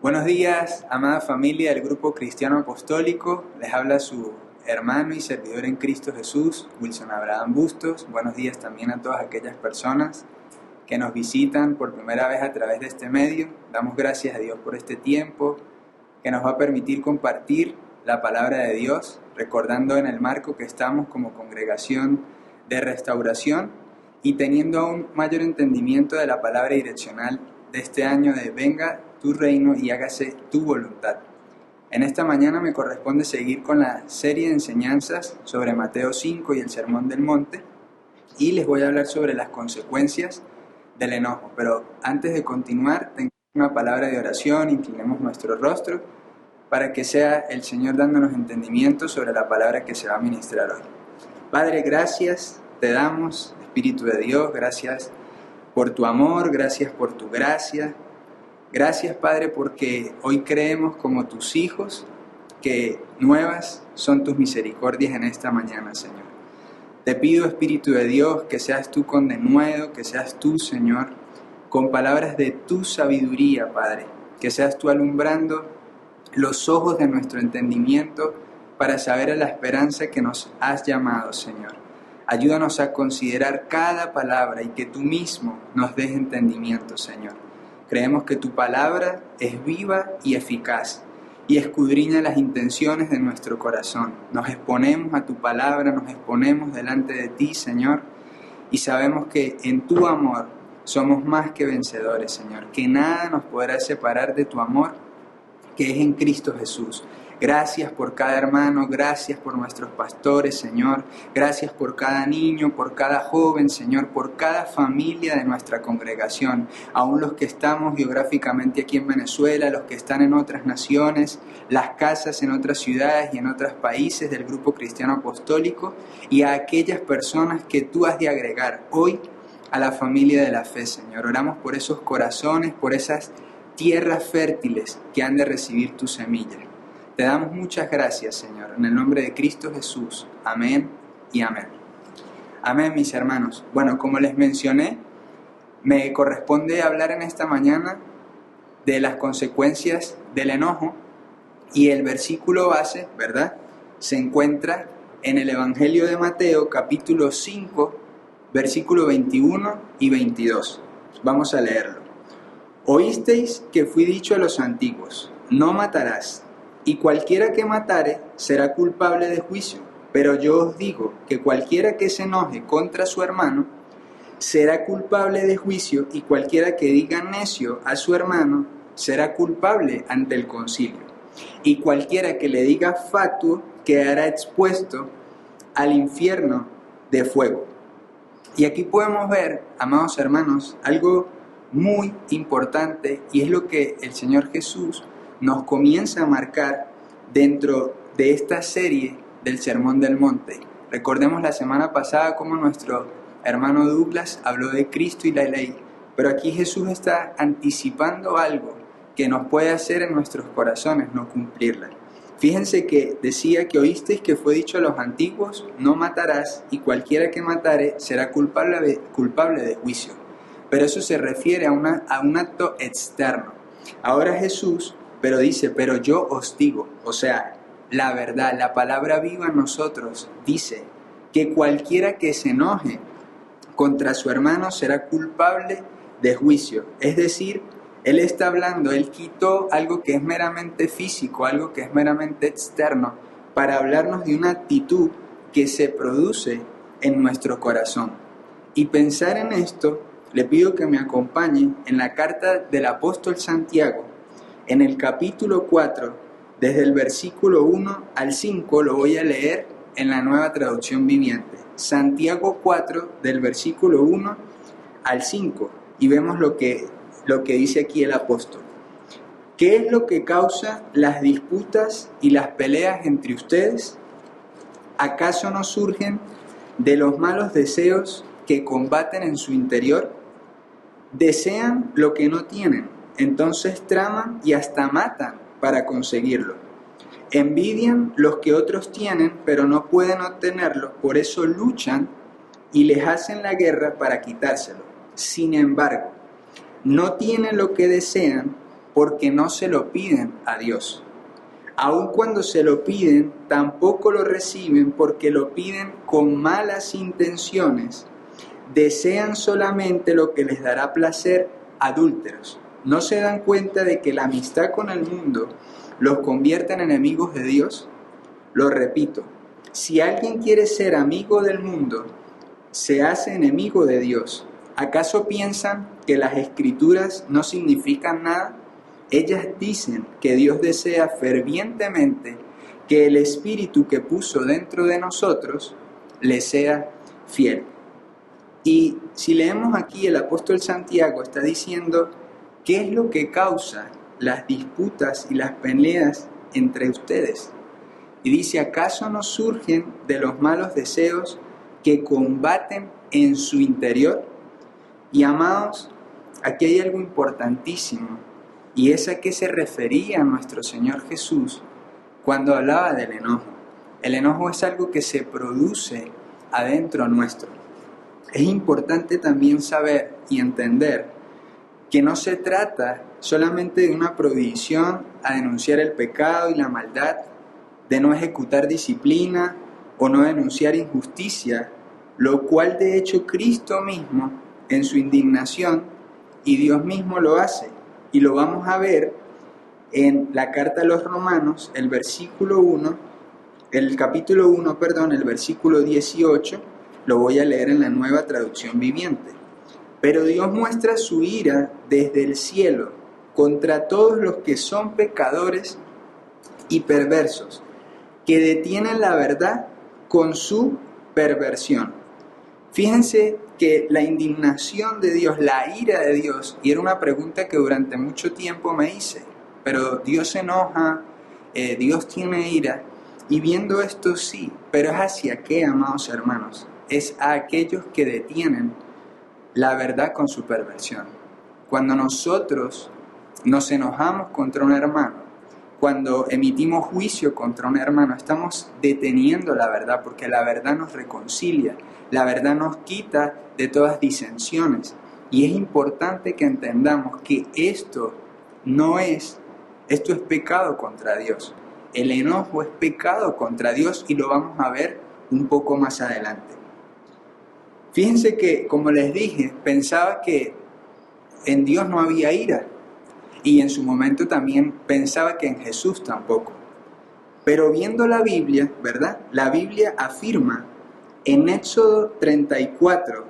Buenos días, amada familia del Grupo Cristiano Apostólico. Les habla su hermano y servidor en Cristo Jesús, Wilson Abraham Bustos. Buenos días también a todas aquellas personas que nos visitan por primera vez a través de este medio. Damos gracias a Dios por este tiempo que nos va a permitir compartir la palabra de Dios, recordando en el marco que estamos como congregación de restauración y teniendo aún mayor entendimiento de la palabra direccional de este año de venga tu reino y hágase tu voluntad. En esta mañana me corresponde seguir con la serie de enseñanzas sobre Mateo 5 y el Sermón del Monte, y les voy a hablar sobre las consecuencias del enojo. Pero antes de continuar, tengo una palabra de oración. Inclinemos nuestro rostro para que sea el Señor dándonos entendimiento sobre la palabra que se va a ministrar hoy. Padre, gracias te damos, Espíritu de Dios, gracias por tu amor, gracias por tu gracia. Gracias, Padre, porque hoy creemos como tus hijos que nuevas son tus misericordias en esta mañana, Señor. Te pido, Espíritu de Dios, que seas tú con denuedo, que seas tú, Señor, con palabras de tu sabiduría, Padre, que seas tú alumbrando los ojos de nuestro entendimiento para saber a la esperanza que nos has llamado, Señor. Ayúdanos a considerar cada palabra y que tú mismo nos des entendimiento, Señor. Creemos que tu palabra es viva y eficaz y escudriña las intenciones de nuestro corazón. Nos exponemos a tu palabra, nos exponemos delante de ti, Señor, y sabemos que en tu amor somos más que vencedores, Señor, que nada nos podrá separar de tu amor, que es en Cristo Jesús. Gracias por cada hermano, gracias por nuestros pastores, Señor. Gracias por cada niño, por cada joven, Señor, por cada familia de nuestra congregación. Aún los que estamos geográficamente aquí en Venezuela, los que están en otras naciones, las casas en otras ciudades y en otros países del Grupo Cristiano Apostólico, y a aquellas personas que tú has de agregar hoy a la familia de la fe, Señor. Oramos por esos corazones, por esas tierras fértiles que han de recibir tu semilla. Te damos muchas gracias, Señor, en el nombre de Cristo Jesús. Amén y amén. Amén, mis hermanos. Bueno, como les mencioné, me corresponde hablar en esta mañana de las consecuencias del enojo, y el versículo base, ¿verdad?, se encuentra en el Evangelio de Mateo, capítulo 5, versículo 21 y 22. Vamos a leerlo. Oísteis que fui dicho a los antiguos, no matarás, y cualquiera que matare será culpable de juicio. Pero yo os digo que cualquiera que se enoje contra su hermano será culpable de juicio, y cualquiera que diga necio a su hermano será culpable ante el concilio. Y cualquiera que le diga fatuo quedará expuesto al infierno de fuego. Y aquí podemos ver, amados hermanos, algo muy importante, y es lo que el Señor Jesús nos comienza a marcar dentro de esta serie del Sermón del Monte. Recordemos la semana pasada cómo nuestro hermano Douglas habló de Cristo y la ley, pero aquí Jesús está anticipando algo que nos puede hacer en nuestros corazones no cumplirla. Fíjense que decía que oísteis que fue dicho a los antiguos, no matarás, y cualquiera que matare será culpable de juicio. Pero eso se refiere a un acto externo. Ahora Jesús dice, pero yo os digo, o sea, la verdad, la palabra viva en nosotros dice que cualquiera que se enoje contra su hermano será culpable de juicio. Es decir, Él está hablando, Él quitó algo que es meramente físico, algo que es meramente externo, para hablarnos de una actitud que se produce en nuestro corazón. Y pensar en esto, le pido que me acompañe en la carta del apóstol Santiago, en el capítulo 4, desde el versículo 1 al 5, lo voy a leer en la Nueva Traducción Viviente. Santiago 4, del versículo 1 al 5, y vemos lo que dice aquí el apóstol. ¿Qué es lo que causa las disputas y las peleas entre ustedes? ¿Acaso no surgen de los malos deseos que combaten en su interior? Desean lo que no tienen, entonces traman y hasta matan para conseguirlo. Envidian los que otros tienen, pero no pueden obtenerlo, por eso luchan y les hacen la guerra para quitárselo. Sin embargo, no tienen lo que desean porque no se lo piden a Dios. Aun cuando se lo piden, tampoco lo reciben porque lo piden con malas intenciones. Desean solamente lo que les dará placer, adúlteros. ¿No se dan cuenta de que la amistad con el mundo los convierte en enemigos de Dios? Lo repito, si alguien quiere ser amigo del mundo, se hace enemigo de Dios. ¿Acaso piensan que las Escrituras no significan nada? Ellas dicen que Dios desea fervientemente que el Espíritu que puso dentro de nosotros le sea fiel. Y si leemos aquí, el apóstol Santiago está diciendo qué es lo que causa las disputas y las peleas entre ustedes. Y dice, ¿acaso no surgen de los malos deseos que combaten en su interior? Y amados, aquí hay algo importantísimo, y es a qué se refería nuestro Señor Jesús cuando hablaba del enojo. El enojo es algo que se produce adentro nuestro. Es importante también saber y entender que no se trata solamente de una prohibición a denunciar el pecado y la maldad, de no ejecutar disciplina o no denunciar injusticia, lo cual de hecho Cristo mismo en su indignación y Dios mismo lo hace. Y lo vamos a ver en la carta a los Romanos, el capítulo 1, el versículo 18, lo voy a leer en la Nueva Traducción Viviente. Pero Dios muestra su ira desde el cielo contra todos los que son pecadores y perversos, que detienen la verdad con su perversión. Fíjense que la indignación de Dios, la ira de Dios, y era una pregunta que durante mucho tiempo me hice, pero Dios se enoja, Dios tiene ira, y viendo esto sí, pero es hacia qué, amados hermanos, es a aquellos que detienen la verdad con su perversión. Cuando nosotros nos enojamos contra un hermano, cuando emitimos juicio contra un hermano, estamos deteniendo la verdad, porque la verdad nos reconcilia, la verdad nos quita de todas disensiones. Y es importante que entendamos que esto es pecado contra Dios. El enojo es pecado contra Dios y lo vamos a ver un poco más adelante. Fíjense que, como les dije, pensaba que en Dios no había ira. Y en su momento también pensaba que en Jesús tampoco. Pero viendo la Biblia, ¿verdad? La Biblia afirma en Éxodo 34,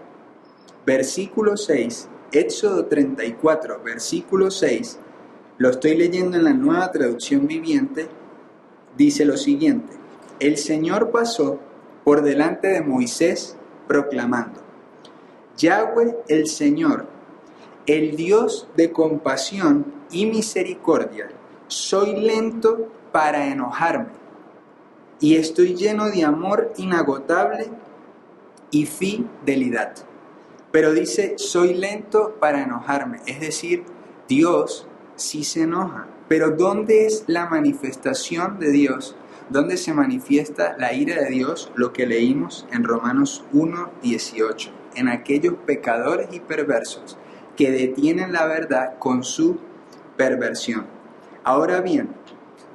versículo 6, Éxodo 34, versículo 6, lo estoy leyendo en la Nueva Traducción Viviente, dice lo siguiente: el Señor pasó por delante de Moisés proclamando: Yahweh el Señor, el Dios de compasión y misericordia, soy lento para enojarme y estoy lleno de amor inagotable y fidelidad. Pero dice, soy lento para enojarme, es decir, Dios sí se enoja. Pero ¿dónde es la manifestación de Dios? ¿Dónde se manifiesta la ira de Dios? Lo que leímos en Romanos 1:18, en aquellos pecadores y perversos que detienen la verdad con su perversión. Ahora bien,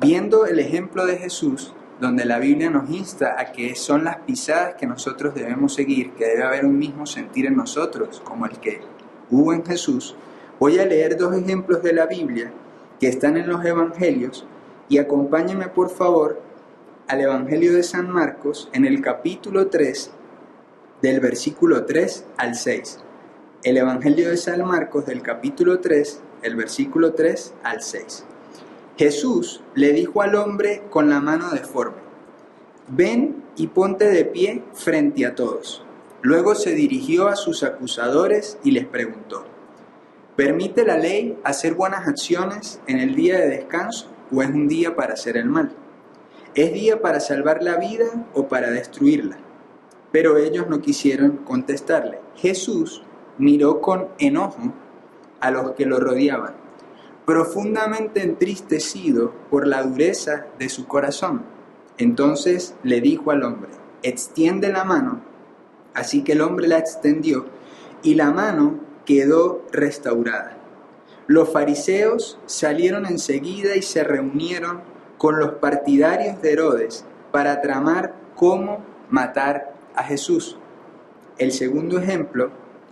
viendo el ejemplo de Jesús, donde la Biblia nos insta a que son las pisadas que nosotros debemos seguir, que debe haber un mismo sentir en nosotros, como el que hubo en Jesús, voy a leer dos ejemplos de la Biblia que están en los Evangelios, y acompáñenme por favor al Evangelio de San Marcos en el capítulo 3, del versículo 3 al 6. El Evangelio de San Marcos del capítulo 3, el versículo 3 al 6. Jesús le dijo al hombre con la mano deforme: ven y ponte de pie frente a todos. Luego se dirigió a sus acusadores y les preguntó: ¿permite la ley hacer buenas acciones en el día de descanso o es un día para hacer el mal? ¿Es día para salvar la vida o para destruirla? Pero ellos no quisieron contestarle. Jesús miró con enojo a los que lo rodeaban, profundamente entristecido por la dureza de su corazón. Entonces le dijo al hombre: extiende la mano. Así que el hombre la extendió y la mano quedó restaurada. Los fariseos salieron enseguida y se reunieron con los partidarios de Herodes para tramar cómo matar a Jesús. El segundo ejemplo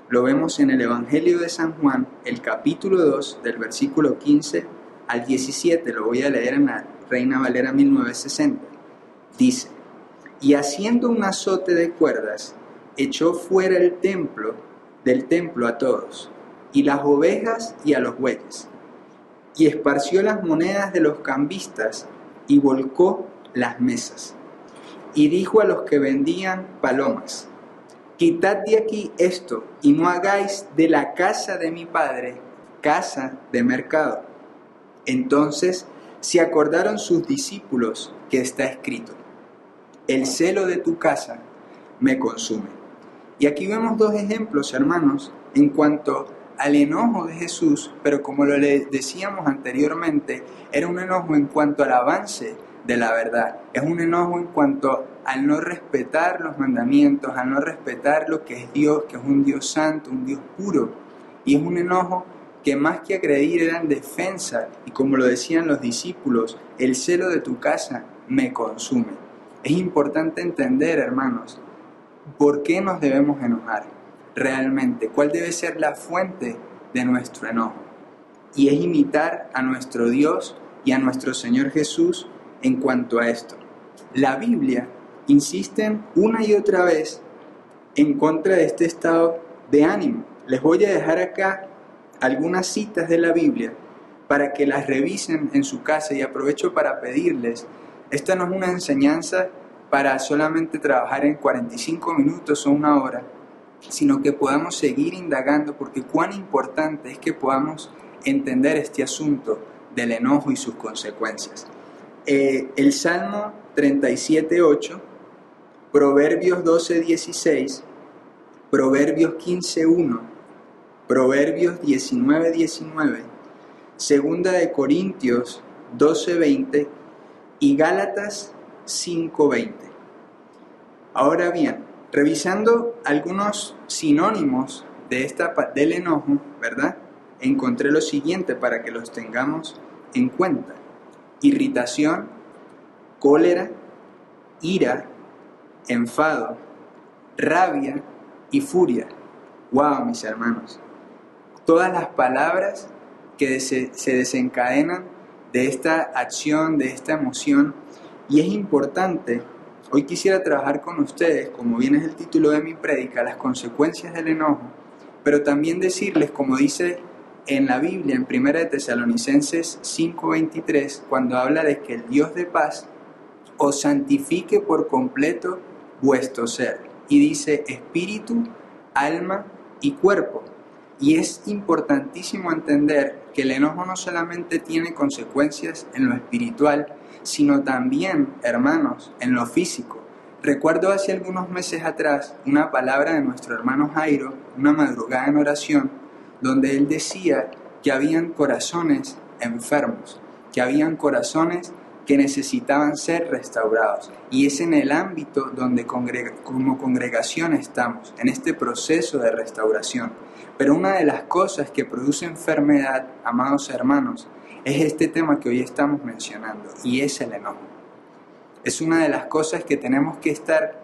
lo vemos en el Evangelio de San Juan, el capítulo 2, del versículo 15 al 17. Lo voy a leer en la Reina Valera 1960. Dice: y haciendo un azote de cuerdas, echó fuera del templo a todos, y las ovejas y a los bueyes, y esparció las monedas de los cambistas, y volcó las mesas. Y dijo a los que vendían palomas: quitad de aquí esto, y no hagáis de la casa de mi padre casa de mercado. Entonces se acordaron sus discípulos que está escrito: el celo de tu casa me consume. Y aquí vemos dos ejemplos, hermanos, en cuanto al enojo de Jesús, pero como lo decíamos anteriormente, era un enojo en cuanto al avance de la verdad. Es un enojo en cuanto al no respetar los mandamientos, al no respetar lo que es Dios, que es un Dios santo, un Dios puro. Y es un enojo que más que agredir era en defensa, y como lo decían los discípulos, el celo de tu casa me consume. Es importante entender, hermanos, por qué nos debemos enojar realmente, cuál debe ser la fuente de nuestro enojo. Y es imitar a nuestro Dios y a nuestro Señor Jesús en cuanto a esto. La Biblia insiste una y otra vez en contra de este estado de ánimo. Les voy a dejar acá algunas citas de la Biblia para que las revisen en su casa, y aprovecho para pedirles, esta no es una enseñanza para solamente trabajar en 45 minutos o una hora, sino que podamos seguir indagando, porque cuán importante es que podamos entender este asunto del enojo y sus consecuencias. El Salmo 37:8, Proverbios 12:16, Proverbios 15:1, Proverbios 19:19, Segunda de Corintios 12:20 y Gálatas 5:20. Ahora bien, revisando algunos sinónimos del enojo, ¿verdad? Encontré lo siguiente para que los tengamos en cuenta: irritación, cólera, ira, enfado, rabia y furia. ¡Wow, mis hermanos! Todas las palabras que se desencadenan de esta acción, de esta emoción. Y es importante, hoy quisiera trabajar con ustedes, como bien es el título de mi prédica, las consecuencias del enojo, pero también decirles, como dice en la Biblia, en 1 de Tesalonicenses 5:23, cuando habla de que el Dios de paz os santifique por completo vuestro ser. Y dice espíritu, alma y cuerpo. Y es importantísimo entender que el enojo no solamente tiene consecuencias en lo espiritual, sino también, hermanos, en lo físico. Recuerdo hace algunos meses atrás una palabra de nuestro hermano Jairo, una madrugada en oración, donde él decía que habían corazones enfermos, que habían corazones que necesitaban ser restaurados. Y es en el ámbito donde como congregación estamos, en este proceso de restauración. Pero una de las cosas que produce enfermedad, amados hermanos, es este tema que hoy estamos mencionando, y es el enojo. Es una de las cosas que tenemos que estar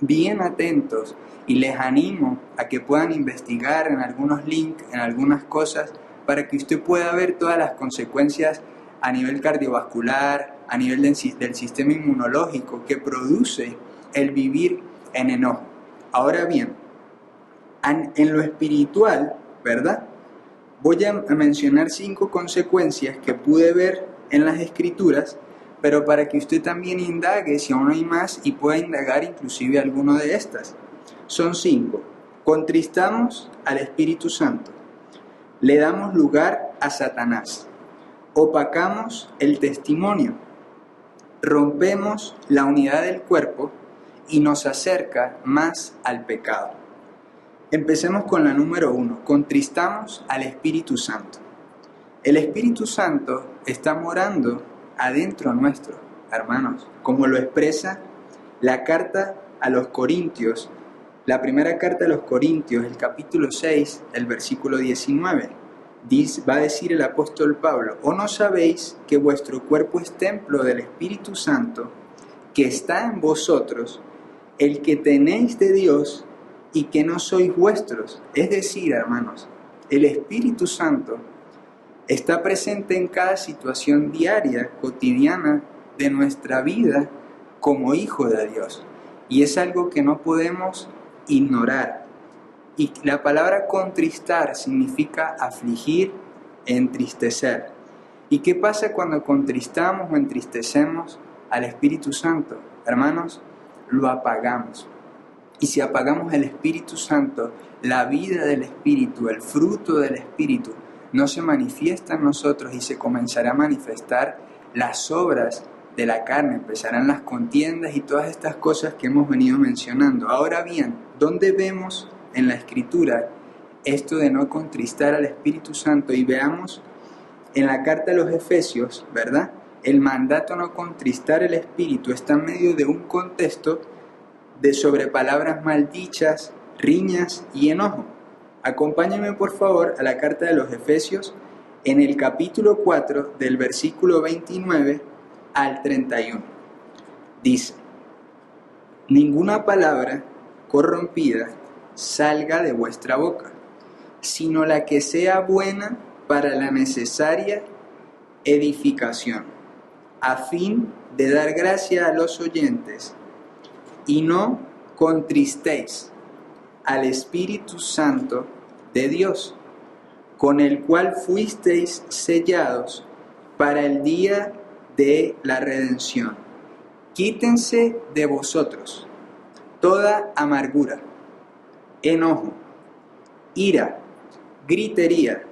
bien atentos, y les animo a que puedan investigar en algunos links, en algunas cosas, para que usted pueda ver todas las consecuencias a nivel cardiovascular, a nivel del sistema inmunológico que produce el vivir en enojo. Ahora bien, en lo espiritual, ¿verdad? Voy a mencionar 5 consecuencias que pude ver en las Escrituras, pero para que usted también indague si aún hay más y pueda indagar inclusive alguno de estas. Son 5. Contristamos al Espíritu Santo. Le damos lugar a Satanás. Opacamos el testimonio. Rompemos la unidad del cuerpo y nos acerca más al pecado. Empecemos con la número 1. Contristamos al Espíritu Santo. El Espíritu Santo está morando adentro nuestro, hermanos, como lo expresa la carta a los Corintios, la primera carta a los Corintios, el capítulo 6, el versículo 19. Va a decir el apóstol Pablo, ¿o no sabéis que vuestro cuerpo es templo del Espíritu Santo, que está en vosotros, el que tenéis de Dios y que no sois vuestros? Es decir, hermanos, el Espíritu Santo está presente en cada situación diaria, cotidiana de nuestra vida como hijo de Dios. Y es algo que no podemos ignorar. Y la palabra contristar significa afligir, entristecer. ¿Y qué pasa cuando contristamos o entristecemos al Espíritu Santo? Hermanos, lo apagamos. Y si apagamos el Espíritu Santo, la vida del Espíritu, el fruto del Espíritu, no se manifiesta en nosotros y se comenzará a manifestar las obras de la carne, empezarán las contiendas y todas estas cosas que hemos venido mencionando. Ahora bien, ¿dónde vemos en la Escritura esto de no contristar al Espíritu Santo? Y veamos en la carta a los Efesios, ¿verdad? El mandato a no contristar el Espíritu está en medio de un contexto sobre palabras maldichas, riñas y enojo. Acompáñenme por favor a la carta de los Efesios en el capítulo 4 del versículo 29 al 31. Dice: ninguna palabra corrompida salga de vuestra boca, sino la que sea buena para la necesaria edificación, a fin de dar gracia a los oyentes, y no contristéis al Espíritu Santo de Dios, con el cual fuisteis sellados para el día de la redención. Quítense de vosotros toda amargura, enojo, ira, gritería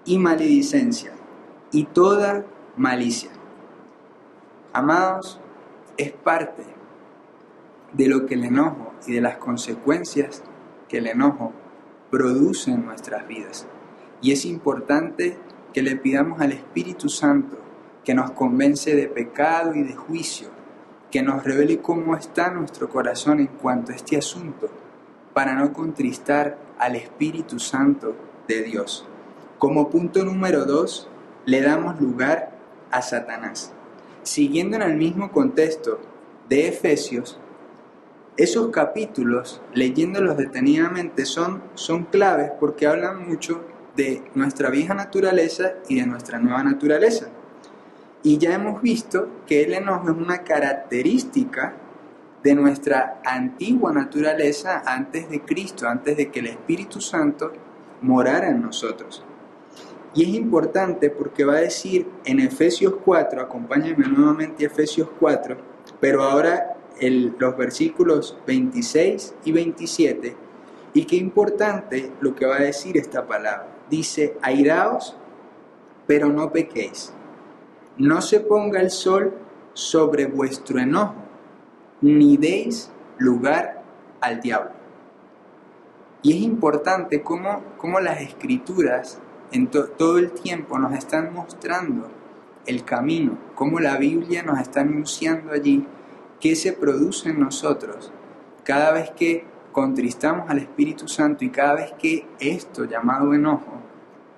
y maledicencia, y toda malicia. Amados, es parte de lo que el enojo y de las consecuencias que el enojo produce en nuestras vidas. Y es importante que le pidamos al Espíritu Santo que nos convence de pecado y de juicio, que nos revele cómo está nuestro corazón en cuanto a este asunto, para no contristar al Espíritu Santo de Dios. Como punto número 2, le damos lugar a Satanás. Siguiendo en el mismo contexto de Efesios, esos capítulos, leyéndolos detenidamente, son claves porque hablan mucho de nuestra vieja naturaleza y de nuestra nueva naturaleza. Y ya hemos visto que el enojo es una característica de nuestra antigua naturaleza antes de Cristo, antes de que el Espíritu Santo morara en nosotros. Y es importante porque va a decir en Efesios 4, acompáñenme nuevamente a Efesios 4, pero ahora los versículos 26 y 27, y qué importante lo que va a decir esta palabra. Dice: airaos, pero no pequéis. No se ponga el sol sobre vuestro enojo, ni deis lugar al diablo. Y es importante cómo las Escrituras en todo el tiempo nos están mostrando el camino, cómo la Biblia nos está anunciando allí qué se produce en nosotros cada vez que contristamos al Espíritu Santo y cada vez que esto llamado enojo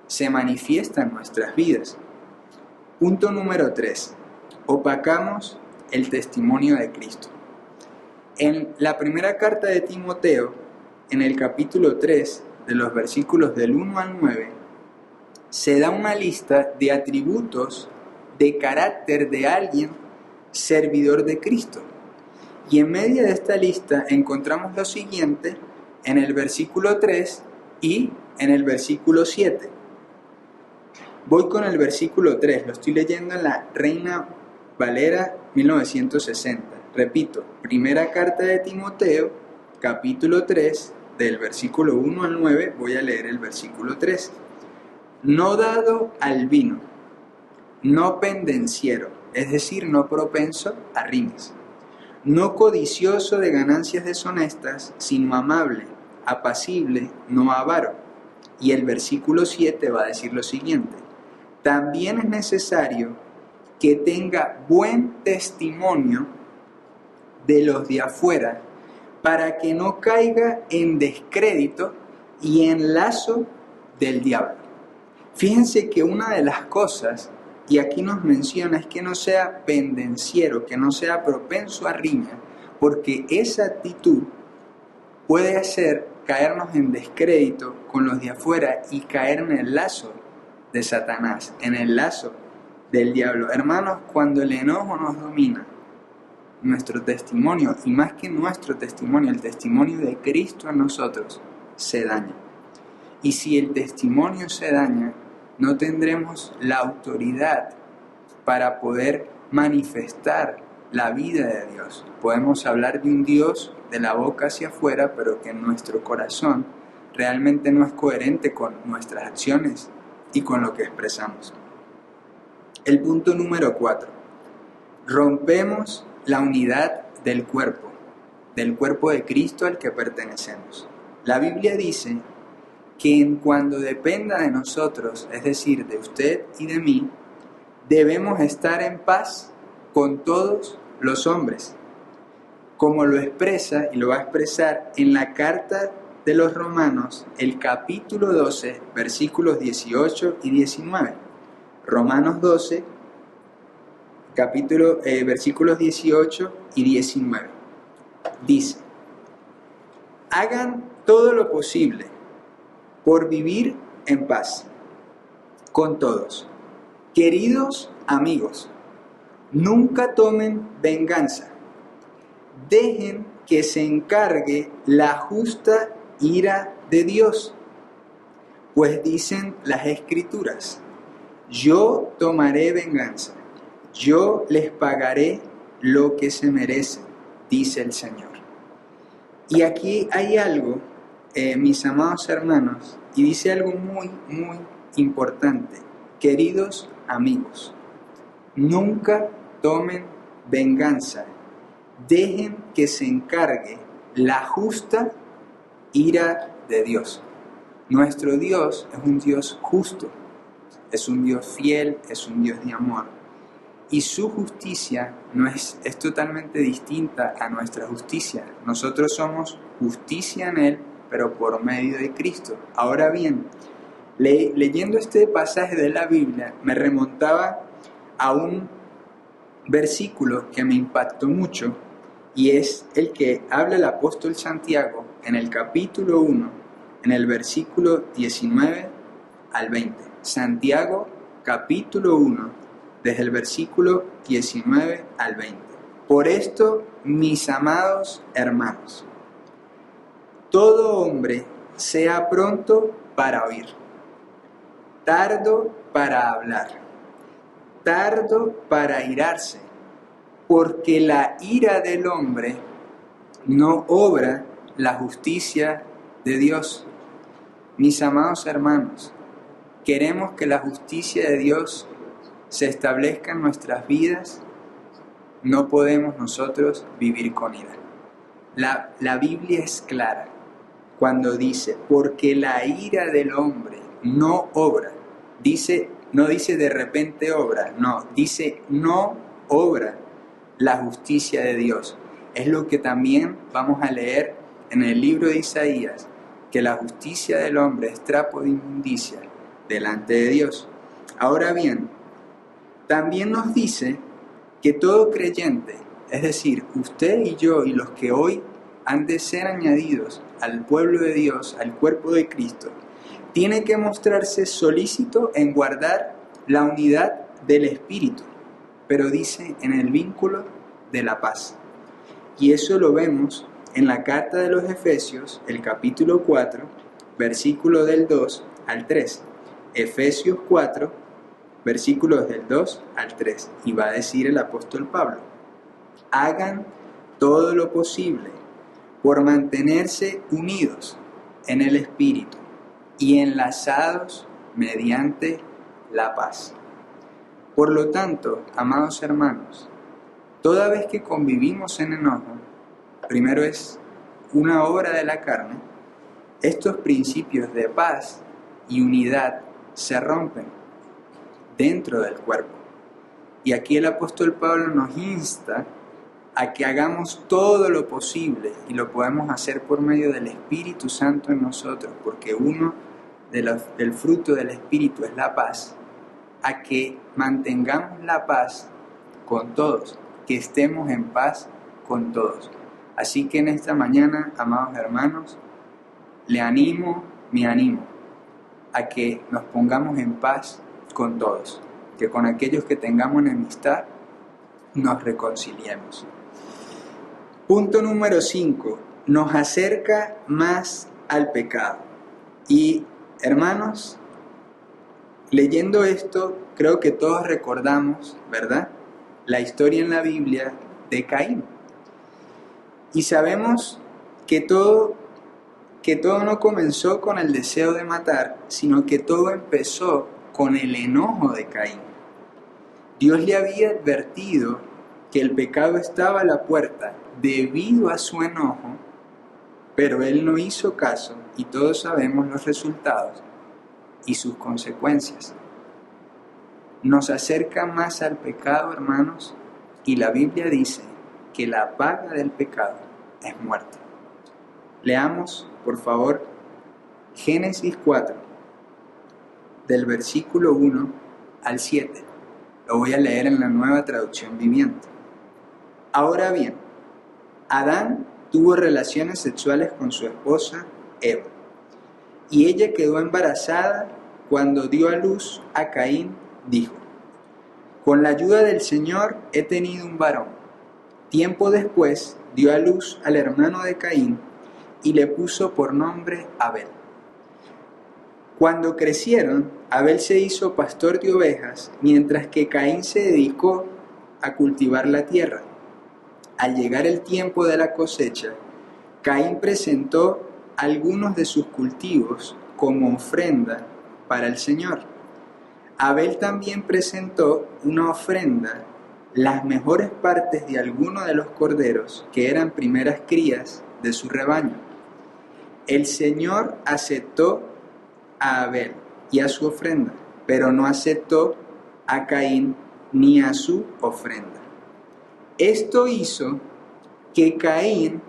se manifiesta en nuestras vidas. Punto número 3. Opacamos el testimonio de Cristo. En la primera carta de Timoteo, en el capítulo 3, de los versículos del 1 al 9, se da una lista de atributos de carácter de alguien servidor de Cristo. Y en medio de esta lista encontramos lo siguiente en el versículo 3 y en el versículo 7. Voy con el versículo 3, lo estoy leyendo en la Reina Valera 1960. Repito, primera carta de Timoteo, capítulo 3, del versículo 1 al 9, voy a leer el versículo 3. No dado al vino, no pendenciero, es decir, no propenso a riñas, no codicioso de ganancias deshonestas, sino amable, apacible, no avaro. Y el versículo 7 va a decir lo siguiente: también es necesario que tenga buen testimonio de los de afuera, para que no caiga en descrédito y en lazo del diablo. Fíjense que una de las cosas, y aquí nos menciona, es que no sea pendenciero, que no sea propenso a riña, porque esa actitud puede hacer caernos en descrédito con los de afuera y caer en el lazo de Satanás, en el lazo del diablo. Hermanos, cuando el enojo nos domina, nuestro testimonio, y más que nuestro testimonio, el testimonio de Cristo en nosotros, se daña. Y si el testimonio se daña, no tendremos la autoridad para poder manifestar la vida de Dios. Podemos hablar de un Dios de la boca hacia afuera, pero que en nuestro corazón realmente no es coherente con nuestras acciones y con lo que expresamos. El punto número 4. Rompemos la unidad del cuerpo de Cristo al que pertenecemos. La Biblia dice que en cuando dependa de nosotros, es decir, de usted y de mí, debemos estar en paz con todos los hombres, como lo expresa y lo va a expresar en la carta de los Romanos, el capítulo 12, versículos 18 y 19. Romanos 12, versículos 18 y 19. Dice: hagan todo lo posible por vivir en paz con todos. Queridos amigos, nunca tomen venganza. Dejen que se encargue la justa ira de Dios. Pues dicen las Escrituras: yo tomaré venganza, yo les pagaré lo que se merecen, dice el Señor. Y aquí hay algo, mis amados hermanos, y dice algo muy, muy importante. Queridos amigos, nunca tomen venganza. Dejen que se encargue la justa ira de Dios. Nuestro Dios es un Dios justo, es un Dios fiel, es un Dios de amor. Y su justicia es totalmente distinta a nuestra justicia. Nosotros somos justicia en Él, pero por medio de Cristo. Ahora bien, leyendo este pasaje de la Biblia, me remontaba a un versículo que me impactó mucho, y es el que habla el apóstol Santiago en el capítulo 1, en el versículo 19 al 20. Santiago, capítulo 1, desde el versículo 19 al 20. Por esto, mis amados hermanos, todo hombre sea pronto para oír, tardo para hablar, tardo para airarse, porque la ira del hombre no obra la justicia de Dios. Mis amados hermanos, queremos que la justicia de Dios se establezca en nuestras vidas. No podemos nosotros vivir con ira. La Biblia es clara cuando dice, porque la ira del hombre no obra. No dice de repente obra, no, dice no obra la justicia de Dios. Es lo que también vamos a leer en el libro de Isaías, que la justicia del hombre es trapo de inmundicia delante de Dios. Ahora bien, también nos dice que todo creyente, es decir, usted y yo y los que hoy han de ser añadidos al pueblo de Dios, al cuerpo de Cristo, tiene que mostrarse solícito en guardar la unidad del Espíritu, pero dice en el vínculo de la paz. Y eso lo vemos en la carta de los Efesios, el capítulo 4, versículo del 2 al 3. Efesios 4, versículos del 2 al 3. Y va a decir el apóstol Pablo: hagan todo lo posible por mantenerse unidos en el Espíritu y enlazados mediante la paz. Por lo tanto, amados hermanos, toda vez que convivimos en enojo, primero es una obra de la carne, estos principios de paz y unidad se rompen dentro del cuerpo. Y aquí el apóstol Pablo nos insta a que hagamos todo lo posible, y lo podemos hacer por medio del Espíritu Santo en nosotros, porque uno del fruto del Espíritu es la paz, a que mantengamos la paz con todos, que estemos en paz con todos. Así que en esta mañana, amados hermanos, me animo a que nos pongamos en paz con todos, que con aquellos que tengamos enemistad nos reconciliemos. Punto número 5, nos acerca más al pecado. Y hermanos, leyendo esto, creo que todos recordamos, ¿verdad?, la historia en la Biblia de Caín. Y sabemos que todo no comenzó con el deseo de matar, sino que todo empezó con el enojo de Caín. Dios le había advertido que el pecado estaba a la puerta debido a su enojo, pero él no hizo caso y todos sabemos los resultados y sus consecuencias. Nos acerca más al pecado, hermanos, y la Biblia dice que la paga del pecado es muerte. Leamos, por favor, Génesis 4, del versículo 1 al 7. Lo voy a leer en la Nueva Traducción Viviente. Ahora bien, Adán tuvo relaciones sexuales con su esposa Eva, y ella quedó embarazada. Cuando dio a luz a Caín, dijo: con la ayuda del Señor he tenido un varón. Tiempo después dio a luz al hermano de Caín y le puso por nombre Abel. Cuando crecieron, Abel se hizo pastor de ovejas, mientras que Caín se dedicó a cultivar la tierra. Al llegar el tiempo de la cosecha, Caín presentó algunos de sus cultivos como ofrenda para el Señor. Abel también presentó una ofrenda, las mejores partes de algunos de los corderos, que eran primeras crías de su rebaño. El Señor aceptó a Abel y a su ofrenda, pero no aceptó a Caín ni a su ofrenda. Esto hizo que Caín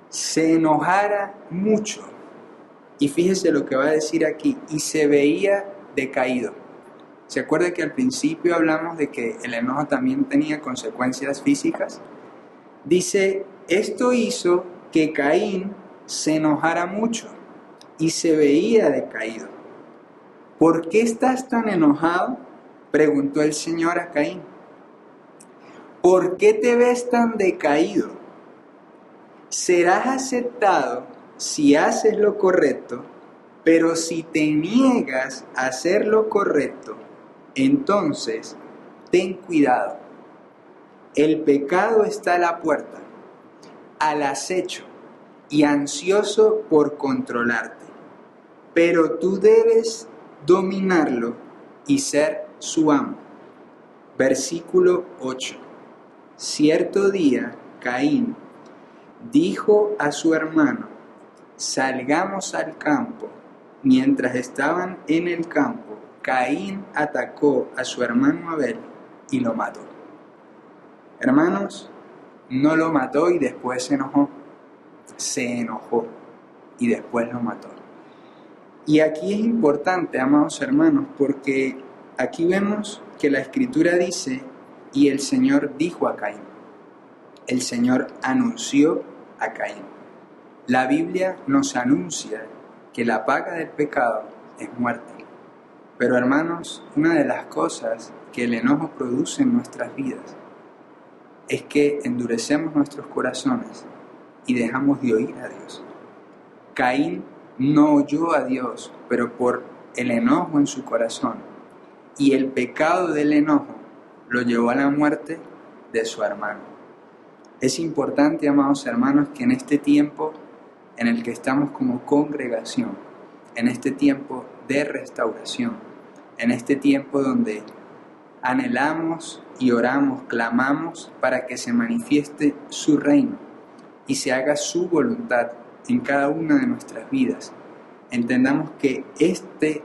se enojara mucho. Y fíjese lo que va a decir aquí: y se veía decaído. ¿Se acuerda que al principio hablamos de que el enojo también tenía consecuencias físicas? Dice, esto hizo que Caín se enojara mucho y se veía decaído. ¿Por qué estás tan enojado?, preguntó el Señor a Caín. ¿Por qué te ves tan decaído? Serás aceptado si haces lo correcto, pero si te niegas a hacer lo correcto, entonces ten cuidado. El pecado está a la puerta, al acecho y ansioso por controlarte, pero tú debes dominarlo y ser su amo. Versículo 8. Cierto día, Caín dijo a su hermano: salgamos al campo. Mientras estaban en el campo, Caín atacó a su hermano Abel y lo mató. Hermanos, no lo mató y después se enojó. Se enojó y después lo mató. Y aquí es importante, amados hermanos, porque aquí vemos que la Escritura dice: y el Señor dijo a Caín. El Señor anunció a Caín. La Biblia nos anuncia que la paga del pecado es muerte. Pero hermanos, una de las cosas que el enojo produce en nuestras vidas es que endurecemos nuestros corazones y dejamos de oír a Dios. Caín no oyó a Dios, pero por el enojo en su corazón, y el pecado del enojo lo llevó a la muerte de su hermano. Es importante, amados hermanos, que en este tiempo en el que estamos como congregación, en este tiempo de restauración, en este tiempo donde anhelamos y oramos, clamamos para que se manifieste su reino y se haga su voluntad en cada una de nuestras vidas, entendamos que este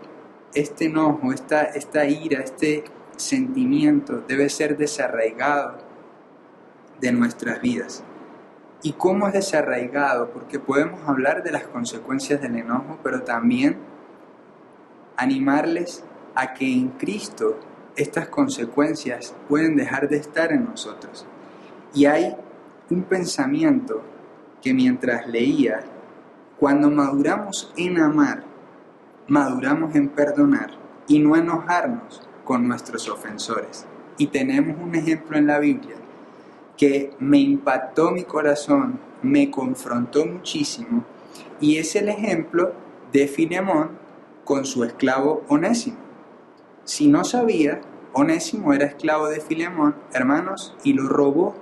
enojo, esta ira, este sentimiento debe ser desarraigado de nuestras vidas. ¿Y cómo es desarraigado? Porque podemos hablar de las consecuencias del enojo, pero también animarles a que en Cristo estas consecuencias pueden dejar de estar en nosotros. Y hay un pensamiento que mientras leía, cuando maduramos en amar, maduramos en perdonar y no enojarnos con nuestros ofensores. Y tenemos un ejemplo en la Biblia que me impactó mi corazón, me confrontó muchísimo, y es el ejemplo de Filemón con su esclavo Onésimo. Si no sabía, Onésimo era esclavo de Filemón, hermanos, y lo robó.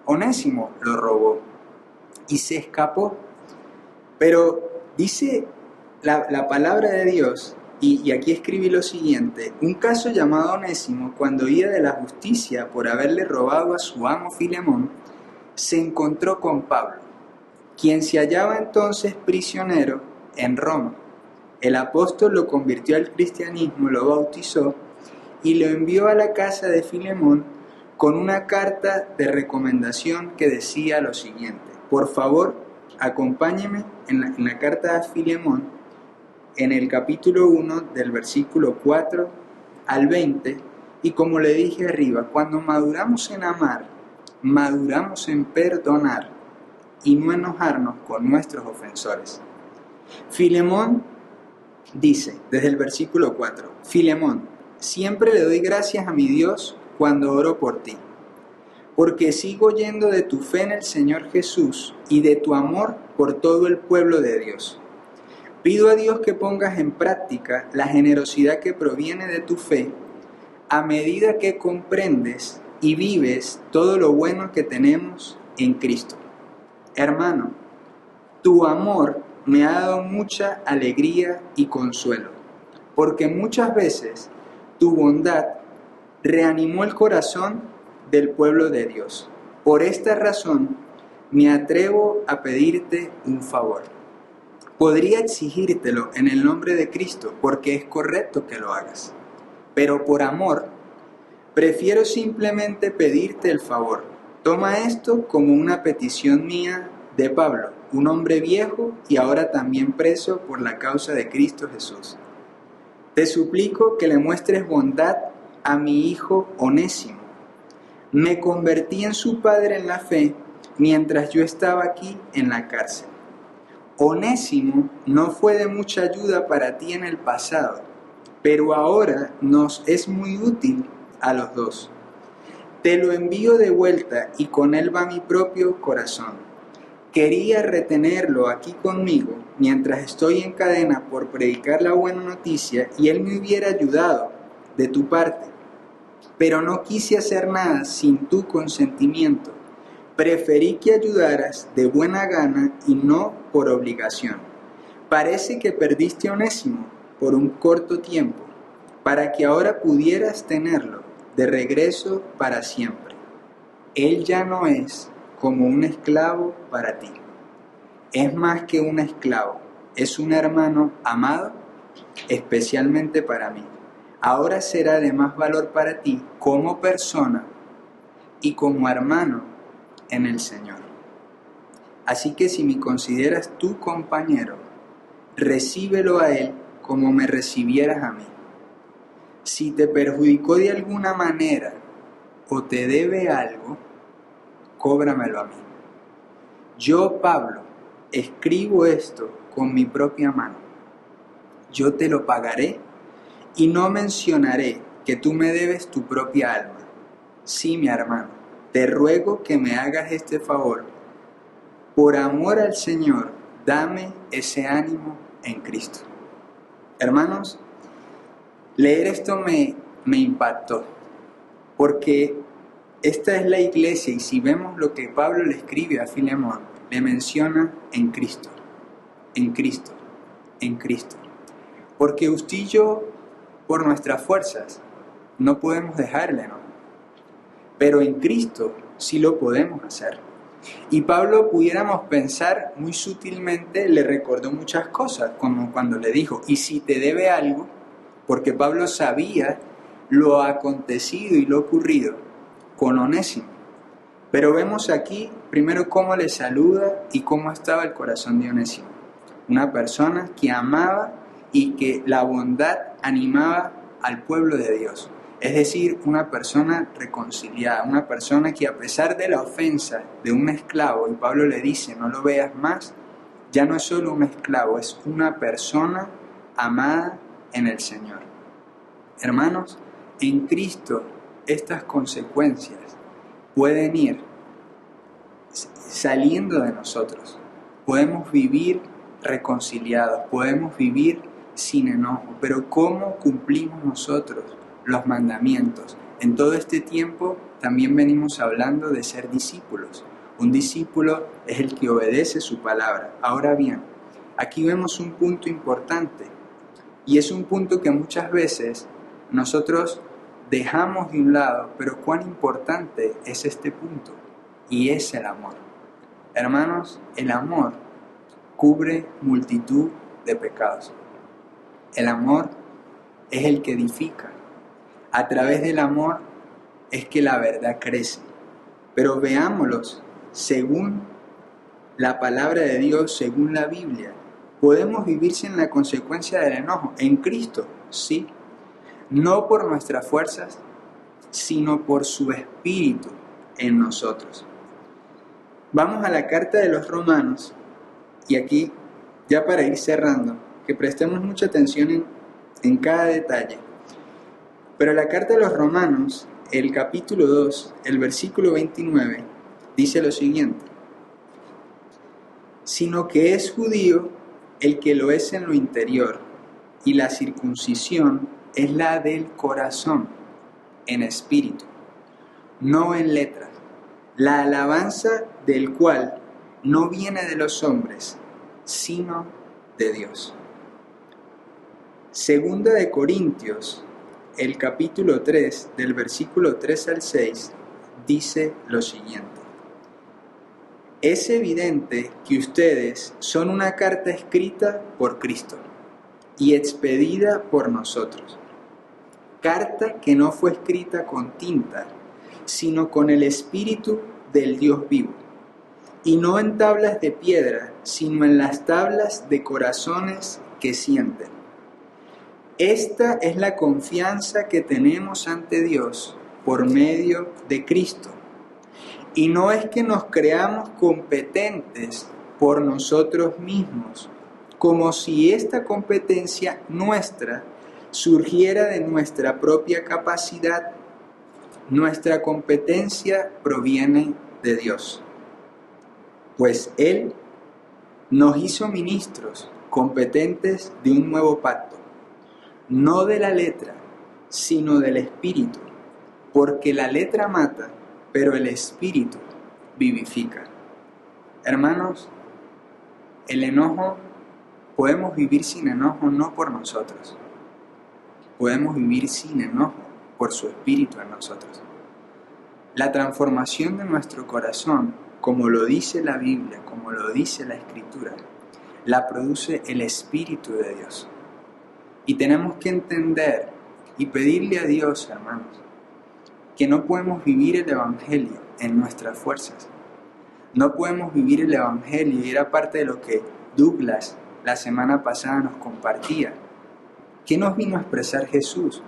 Onésimo lo robó y se escapó. Pero dice la palabra de Dios, y aquí escribí lo siguiente: un caso llamado Onésimo, cuando huía de la justicia por haberle robado a su amo Filemón, se encontró con Pablo, quien se hallaba entonces prisionero en Roma. El apóstol lo convirtió al cristianismo, lo bautizó y lo envió a la casa de Filemón con una carta de recomendación que decía lo siguiente: por favor, acompáñeme en la carta a Filemón, en el capítulo 1 del versículo 4 al 20, y como le dije arriba, cuando maduramos en amar, maduramos en perdonar y no enojarnos con nuestros ofensores. Filemón dice, desde el versículo 4, Filemón, siempre le doy gracias a mi Dios cuando oro por ti, porque sigo oyendo de tu fe en el Señor Jesús y de tu amor por todo el pueblo de Dios. Pido a Dios que pongas en práctica la generosidad que proviene de tu fe a medida que comprendes y vives todo lo bueno que tenemos en Cristo. Hermano, tu amor me ha dado mucha alegría y consuelo, porque muchas veces tu bondad reanimó el corazón del pueblo de Dios. Por esta razón me atrevo a pedirte un favor. Podría exigírtelo en el nombre de Cristo, porque es correcto que lo hagas. Pero por amor, prefiero simplemente pedirte el favor. Toma esto como una petición mía de Pablo, un hombre viejo y ahora también preso por la causa de Cristo Jesús. Te suplico que le muestres bondad a mi hijo Onésimo. Me convertí en su padre en la fe mientras yo estaba aquí en la cárcel. Onésimo no fue de mucha ayuda para ti en el pasado, pero ahora nos es muy útil a los dos. Te lo envío de vuelta y con él va mi propio corazón. Quería retenerlo aquí conmigo mientras estoy en cadena por predicar la buena noticia y él me hubiera ayudado de tu parte, pero no quise hacer nada sin tu consentimiento. Preferí que ayudaras de buena gana y no por obligación. Parece que perdiste a Onésimo por un corto tiempo, para que ahora pudieras tenerlo de regreso para siempre. Él ya no es como un esclavo para ti. Es más que un esclavo, es un hermano amado, especialmente para mí. Ahora será de más valor para ti como persona y como hermano en el Señor. Así que si me consideras tu compañero, recíbelo a él como me recibieras a mí. Si te perjudicó de alguna manera o te debe algo, cóbramelo a mí. Yo, Pablo, escribo esto con mi propia mano. Yo te lo pagaré y no mencionaré que tú me debes tu propia alma. Sí, mi hermano, te ruego que me hagas este favor. Por amor al Señor, dame ese ánimo en Cristo. Hermanos, leer esto me impactó, porque esta es la iglesia y si vemos lo que Pablo le escribe a Filemón, le menciona en Cristo, en Cristo, en Cristo. Porque usted y yo, por nuestras fuerzas, no podemos dejarle, ¿no? Pero en Cristo sí lo podemos hacer. Y Pablo, pudiéramos pensar muy sutilmente, le recordó muchas cosas, como cuando le dijo, y si te debe algo, porque Pablo sabía lo acontecido y lo ocurrido con Onésimo. Pero vemos aquí primero cómo le saluda y cómo estaba el corazón de Onésimo. Una persona que amaba y que la bondad animaba al pueblo de Dios. Es decir, una persona reconciliada, una persona que a pesar de la ofensa de un esclavo, y Pablo le dice, no lo veas más, ya no es solo un esclavo, es una persona amada en el Señor. Hermanos, en Cristo estas consecuencias pueden ir saliendo de nosotros. Podemos vivir reconciliados, podemos vivir sin enojo, pero ¿cómo cumplimos nosotros los mandamientos? En todo este tiempo también venimos hablando de ser discípulos. Un discípulo es el que obedece su palabra. Ahora bien, aquí vemos un punto importante, y es un punto que muchas veces nosotros dejamos de un lado, pero cuán importante es este punto, y es el amor. Hermanos, el amor cubre multitud de pecados. El amor es el que edifica. A través del amor es que la verdad crece. Pero veámoslos según la palabra de Dios, según la Biblia. ¿Podemos vivir sin la consecuencia del enojo? En Cristo, sí. No por nuestras fuerzas, sino por su Espíritu en nosotros. Vamos a la carta de los Romanos, y aquí, ya para ir cerrando, que prestemos mucha atención en cada detalle. Pero la carta de los Romanos, el capítulo 2, el versículo 29, dice lo siguiente: sino que es judío el que lo es en lo interior, y la circuncisión es la del corazón, en espíritu, no en letras, la alabanza del cual no viene de los hombres, sino de Dios. Segunda de Corintios, el capítulo 3, del versículo 3 al 6, dice lo siguiente: es evidente que ustedes son una carta escrita por Cristo y expedida por nosotros. Carta que no fue escrita con tinta, sino con el Espíritu del Dios vivo. Y no en tablas de piedra, sino en las tablas de corazones que sienten. Esta es la confianza que tenemos ante Dios por medio de Cristo. Y no es que nos creamos competentes por nosotros mismos, como si esta competencia nuestra surgiera de nuestra propia capacidad. Nuestra competencia proviene de Dios, pues Él nos hizo ministros competentes de un nuevo pacto, no de la letra, sino del Espíritu, porque la letra mata, pero el Espíritu vivifica. Hermanos, el enojo, podemos vivir sin enojo no por nosotros, podemos vivir sin enojo por su Espíritu en nosotros. La transformación de nuestro corazón, como lo dice la Biblia, como lo dice la Escritura, la produce el Espíritu de Dios. Y tenemos que entender y pedirle a Dios, hermanos, que no podemos vivir el Evangelio en nuestras fuerzas. No podemos vivir el Evangelio, y era parte de lo que Douglas la semana pasada nos compartía. ¿Qué nos vino a expresar Jesús?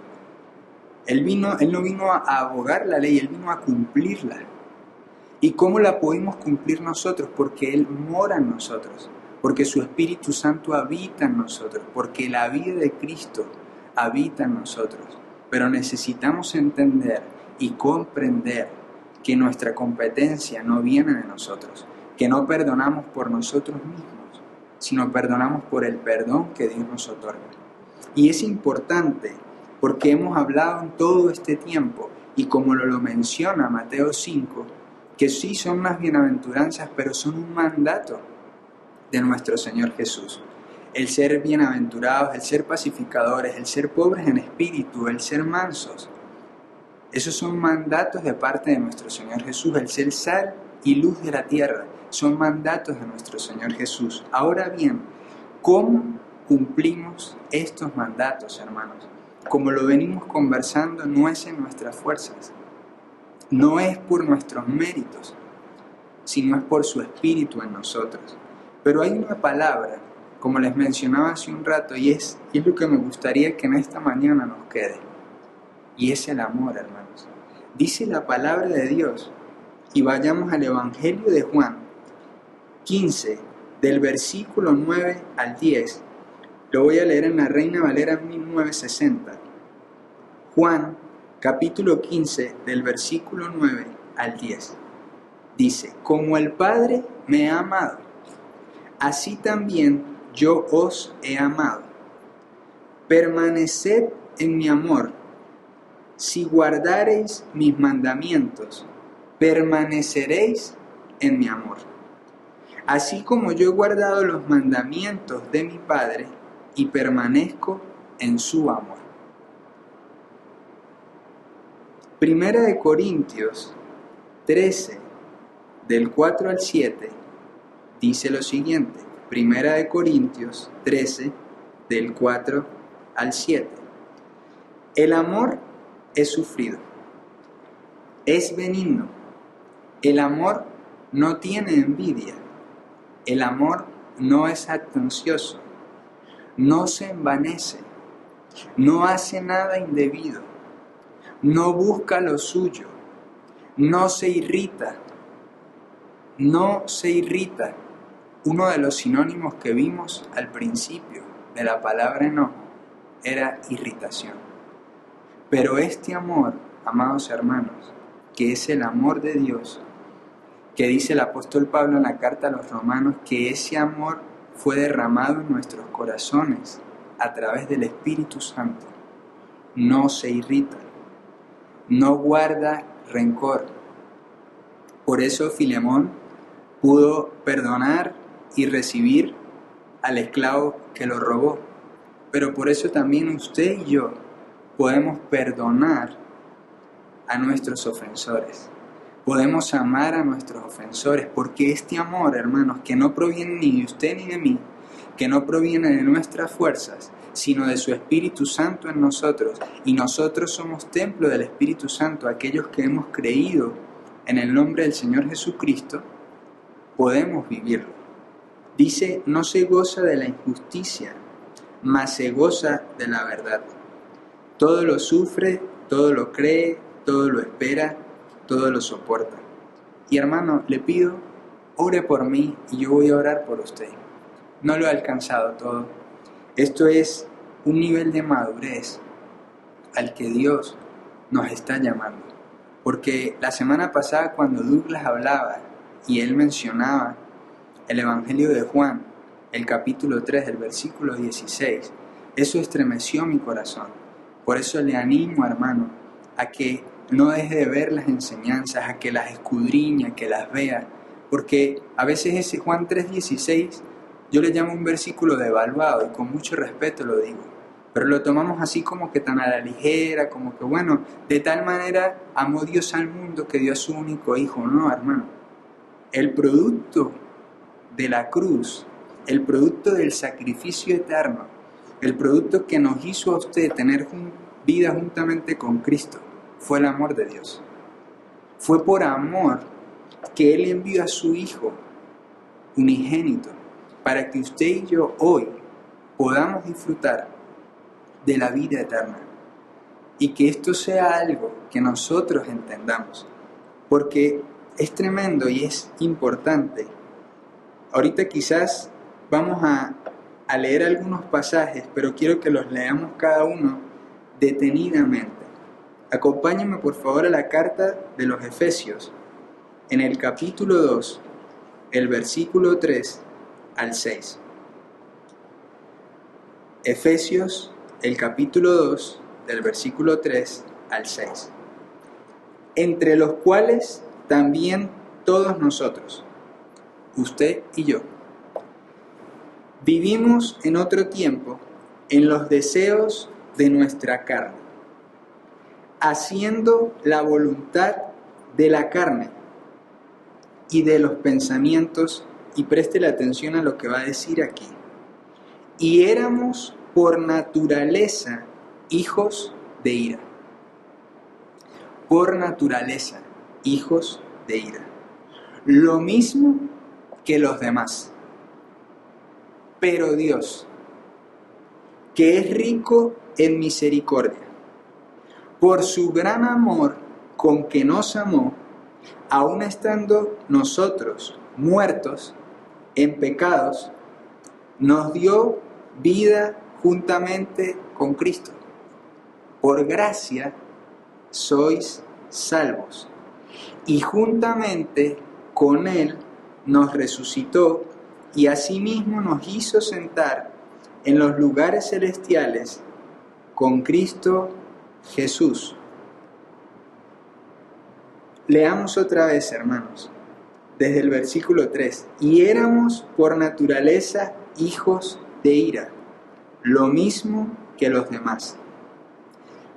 Él no vino a abogar la ley, Él vino a cumplirla. ¿Y cómo la podemos cumplir nosotros? Porque Él mora en nosotros, porque su Espíritu Santo habita en nosotros, porque la vida de Cristo habita en nosotros. Pero necesitamos entender y comprender que nuestra competencia no viene de nosotros, que no perdonamos por nosotros mismos, sino perdonamos por el perdón que Dios nos otorga. Y es importante porque hemos hablado en todo este tiempo, y como lo menciona Mateo 5, que sí son unas bienaventuranzas, pero son un mandato de nuestro Señor Jesús. El ser bienaventurados, el ser pacificadores, el ser pobres en espíritu, el ser mansos. Esos son mandatos de parte de nuestro Señor Jesús. El ser sal y luz de la tierra son mandatos de nuestro Señor Jesús. Ahora bien, ¿cómo cumplimos estos mandatos, hermanos? Como lo venimos conversando, no es en nuestras fuerzas, no es por nuestros méritos, sino es por su Espíritu en nosotros. Pero hay una palabra como les mencionaba hace un rato, y es lo que me gustaría que en esta mañana nos quede, y es el amor, hermanos. Dice la palabra de Dios, y vayamos al Evangelio de Juan 15, del versículo 9 al 10. Lo voy a leer en la Reina Valera 1960. Juan, capítulo 15, del versículo 9 al 10. Dice: como el Padre me ha amado, así también yo os he amado. Permaneced en mi amor. Si guardareis mis mandamientos, permaneceréis en mi amor. Así como yo he guardado los mandamientos de mi Padre y permanezco en su amor. Primera de Corintios 13, del 4 al 7, dice lo siguiente. Primera de Corintios 13, del 4 al 7. El amor es sufrido, es benigno. El amor no tiene envidia. El amor no es jactancioso, no se envanece, no hace nada indebido, no busca lo suyo, no se irrita. Uno de los sinónimos que vimos al principio de la palabra enojo era irritación. Pero este amor, amados hermanos, que es el amor de Dios, que dice el apóstol Pablo en la carta a los romanos, que ese amor fue derramado en nuestros corazones a través del Espíritu Santo, no se irrita, no guarda rencor. Por eso Filemón pudo perdonar y recibir al esclavo que lo robó. Pero por eso también usted y yo podemos perdonar a nuestros ofensores. Podemos amar a nuestros ofensores, porque este amor, hermanos, que no proviene ni de usted ni de mí, que no proviene de nuestras fuerzas, sino de su Espíritu Santo en nosotros, y nosotros somos templo del Espíritu Santo, aquellos que hemos creído en el nombre del Señor Jesucristo, podemos vivirlo. Dice, no se goza de la injusticia, mas se goza de la verdad. Todo lo sufre, todo lo cree, todo lo espera, todo lo soporta. Y hermano, le pido, ore por mí y yo voy a orar por usted. No lo he alcanzado todo. Esto es un nivel de madurez al que Dios nos está llamando. Porque la semana pasada cuando Douglas hablaba y él mencionaba el Evangelio de Juan, el capítulo 3, del versículo 16, eso estremeció mi corazón. Por eso le animo, hermano, a que no deje de ver las enseñanzas, a que las escudriñe, que las vea, porque a veces ese Juan 3:16 yo le llamo un versículo devaluado y con mucho respeto lo digo, pero lo tomamos así como que tan a la ligera, como que bueno, de tal manera amó Dios al mundo que dio a su único hijo. No, hermano, el producto de la cruz, el producto del sacrificio eterno, el producto que nos hizo a usted tener vida juntamente con Cristo, fue el amor de Dios. Fue por amor que Él envió a su Hijo unigénito para que usted y yo hoy podamos disfrutar de la vida eterna. Y que esto sea algo que nosotros entendamos, porque es tremendo y es importante. Ahorita quizás vamos a leer algunos pasajes, pero quiero que los leamos cada uno detenidamente. Acompáñenme por favor a la carta de los Efesios, en el capítulo 2, el versículo 3 al 6. Efesios, el capítulo 2, del versículo 3 al 6. Entre los cuales también todos nosotros, usted y yo, vivimos en otro tiempo en los deseos de nuestra carne, haciendo la voluntad de la carne y de los pensamientos, y preste la atención a lo que va a decir aquí. Y éramos por naturaleza hijos de ira. Por naturaleza, hijos de ira. Lo mismo que los demás. Pero Dios, que es rico en misericordia, por su gran amor con que nos amó, aun estando nosotros muertos en pecados, nos dio vida juntamente con Cristo. Por gracia sois salvos. Y juntamente con Él nos resucitó y asimismo nos hizo sentar en los lugares celestiales con Cristo Jesús. Leamos otra vez, hermanos, desde el versículo 3. Y éramos por naturaleza hijos de ira, lo mismo que los demás.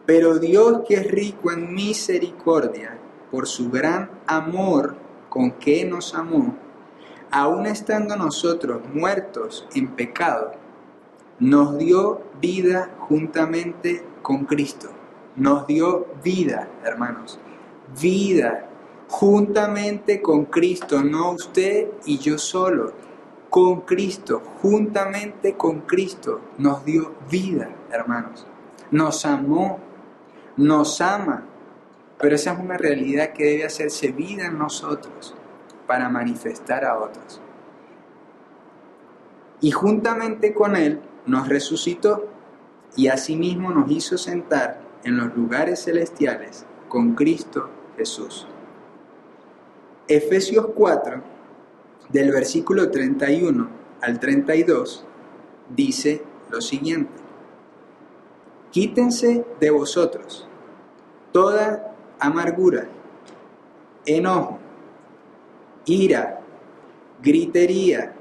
Pero Dios, que es rico en misericordia, por su gran amor con que nos amó, aun estando nosotros muertos en pecado, nos dio vida juntamente con Cristo. Nos dio vida, hermanos, vida juntamente con Cristo, no usted y yo solo, con Cristo, juntamente con Cristo, nos dio vida, hermanos. Nos amó, nos ama, pero esa es una realidad que debe hacerse vida en nosotros para manifestar a otros. Y juntamente con Él nos resucitó y asimismo nos hizo sentar en los lugares celestiales con Cristo Jesús. Efesios 4, del versículo 31 al 32, dice lo siguiente: quítense de vosotros toda amargura, enojo, ira, gritería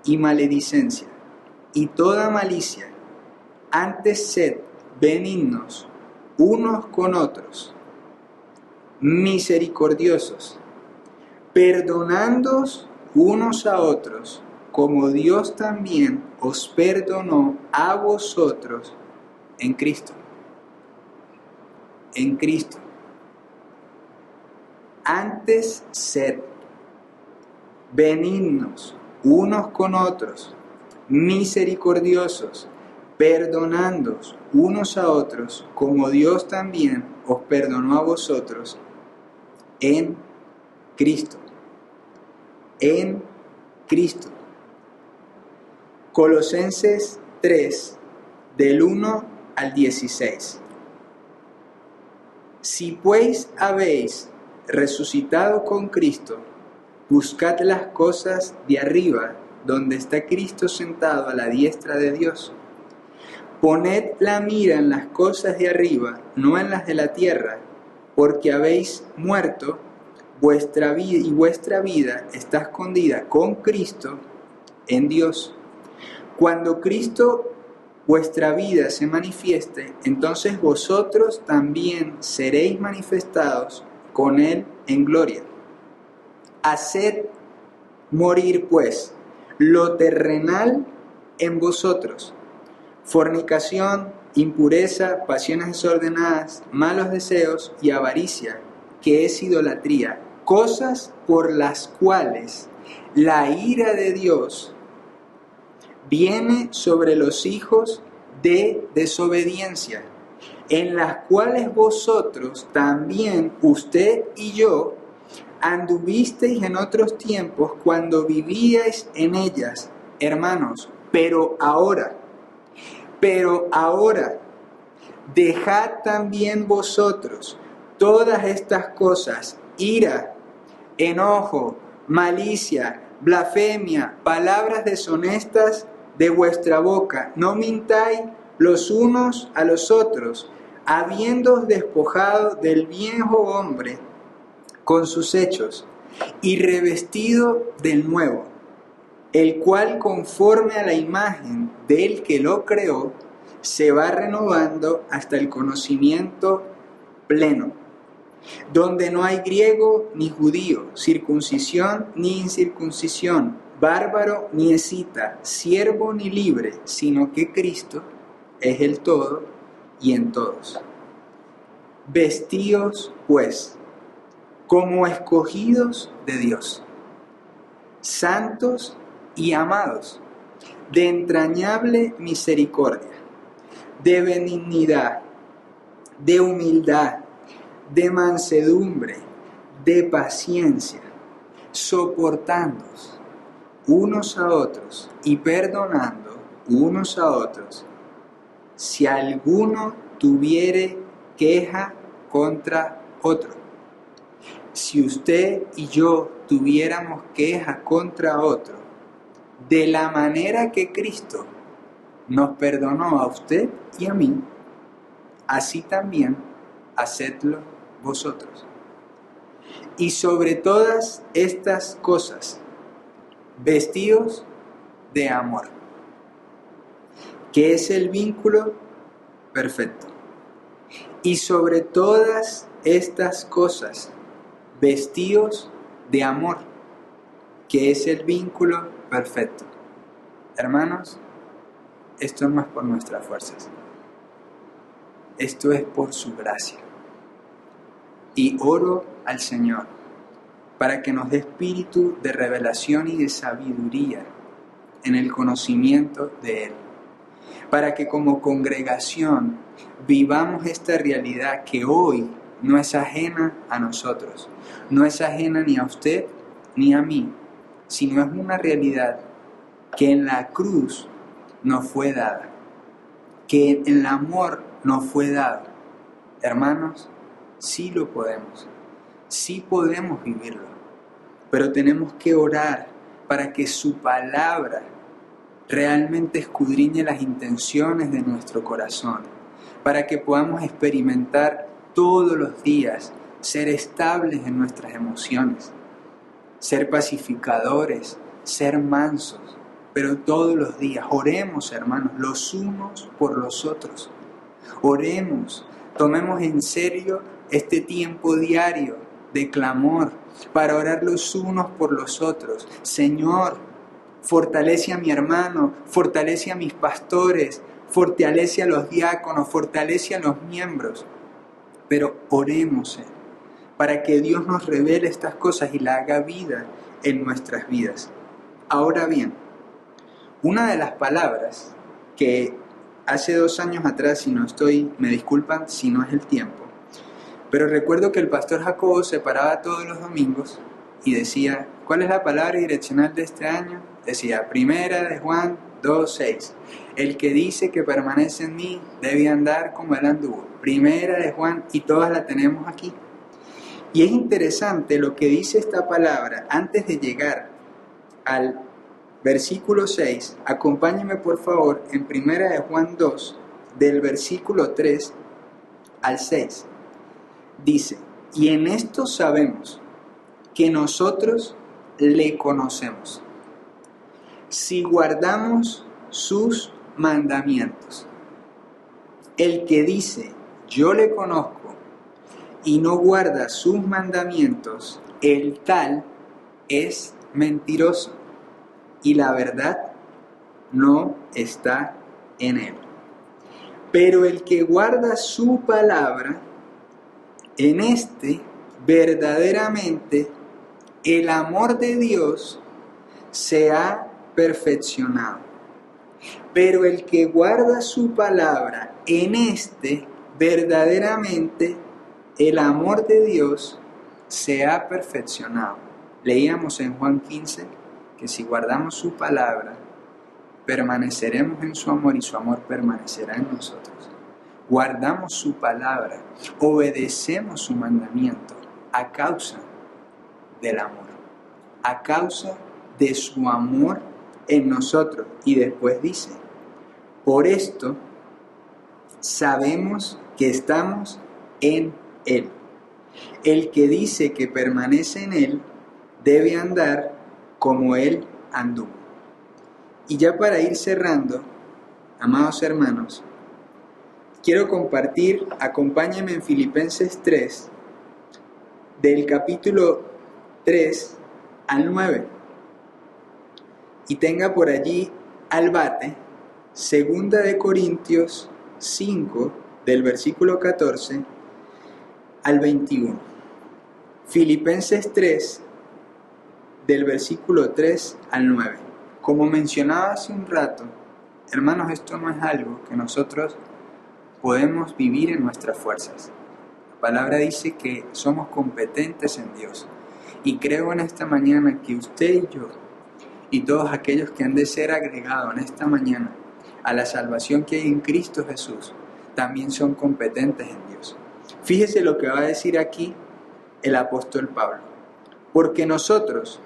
y maledicencia, y toda malicia. Antes sed benignos unos con otros, misericordiosos, perdonándoos unos a otros, como Dios también os perdonó a vosotros en Cristo. En Cristo. Antes sed benignos unos con otros, misericordiosos, perdonándoos unos a otros, como Dios también os perdonó a vosotros en Cristo. En Cristo. Colosenses 3, del 1 al 16. Si pues habéis resucitado con Cristo, buscad las cosas de arriba, donde está Cristo sentado a la diestra de Dios. Poned la mira en las cosas de arriba, no en las de la tierra, porque habéis muerto, vuestra vida está escondida con Cristo en Dios. Cuando Cristo vuestra vida se manifieste, entonces vosotros también seréis manifestados con Él en gloria. Haced morir, pues, lo terrenal en vosotros: fornicación, impureza, pasiones desordenadas, malos deseos y avaricia, que es idolatría, cosas por las cuales la ira de Dios viene sobre los hijos de desobediencia, en las cuales vosotros también, usted y yo, anduvisteis en otros tiempos cuando vivíais en ellas, hermanos. Pero ahora, dejad también vosotros todas estas cosas: ira, enojo, malicia, blasfemia, palabras deshonestas de vuestra boca. No mintáis los unos a los otros, habiéndoos despojado del viejo hombre con sus hechos, y revestido del nuevo, el cual, conforme a la imagen del que lo creó, se va renovando hasta el conocimiento pleno, donde no hay griego ni judío, circuncisión ni incircuncisión, bárbaro ni escita, siervo ni libre, sino que Cristo es el todo y en todos. Vestíos, pues, como escogidos de Dios, santos y amados, de entrañable misericordia, de benignidad, de humildad, de mansedumbre, de paciencia, soportándoos unos a otros y perdonando unos a otros, si alguno tuviere queja contra otro. Si usted y yo tuviéramos queja contra otro, de la manera que Cristo nos perdonó a usted y a mí, así también hacedlo vosotros. Y sobre todas estas cosas, vestidos de amor, que es el vínculo perfecto. Y sobre todas estas cosas, vestidos de amor, que es el vínculo perfecto. Hermanos, esto no es por nuestras fuerzas. Esto es por su gracia. Y oro al Señor para que nos dé espíritu de revelación y de sabiduría en el conocimiento de Él. Para que como congregación vivamos esta realidad que hoy no es ajena a nosotros, no es ajena ni a usted ni a mí, sino es una realidad que en la cruz nos fue dada, que en el amor nos fue dado. Hermanos, sí lo podemos, sí podemos vivirlo, pero tenemos que orar para que su palabra realmente escudriñe las intenciones de nuestro corazón, para que podamos experimentar todos los días ser estables en nuestras emociones, ser pacificadores, ser mansos, pero todos los días oremos, hermanos, los unos por los otros. Oremos, tomemos en serio este tiempo diario de clamor para orar los unos por los otros. Señor, fortalece a mi hermano, fortalece a mis pastores, fortalece a los diáconos, fortalece a los miembros. Pero oremos para que Dios nos revele estas cosas y la haga vida en nuestras vidas. Ahora bien, una de las palabras que hace 2 años atrás, si no estoy, me disculpan si no es el tiempo, pero recuerdo que el pastor Jacobo se paraba todos los domingos y decía, ¿cuál es la palabra direccional de este año? Decía, 1 de Juan 2:6. El que dice que permanece en mí debe andar como él anduvo. 1 de Juan, y todas la tenemos aquí. Y es interesante lo que dice esta palabra antes de llegar al versículo 6. Acompáñeme por favor en 1 de Juan 2, del versículo 3 al 6. Dice, y en esto sabemos que nosotros le conocemos, si guardamos sus mandamientos. El que dice, yo le conozco, y no guarda sus mandamientos, el tal es mentiroso, y la verdad no está en él. Pero el que guarda su palabra, en este verdaderamente el amor de Dios se ha perfeccionado. Pero el que guarda su palabra, en este verdaderamente el amor de Dios se ha perfeccionado. Leíamos en Juan 15 que si guardamos su palabra, permaneceremos en su amor y su amor permanecerá en nosotros. Guardamos su palabra, obedecemos su mandamiento a causa del amor, a causa de su amor en nosotros. Y después dice, por esto sabemos que estamos en Él. El que dice que permanece en Él debe andar como Él anduvo. Y ya para ir cerrando, amados hermanos, quiero compartir, acompáñenme en Filipenses 3, del capítulo 3 al 9. Y tenga por allí al bate, 2 de Corintios 5, del versículo 14 al 21. Filipenses 3, del versículo 3 al 9. Como mencionaba hace un rato, hermanos, esto no es algo que nosotros podemos vivir en nuestras fuerzas. La palabra dice que somos competentes en Dios. Y creo en esta mañana que usted y yo, y todos aquellos que han de ser agregados en esta mañana a la salvación que hay en Cristo Jesús, también son competentes en Dios. Fíjese lo que va a decir aquí el apóstol Pablo. Porque nosotros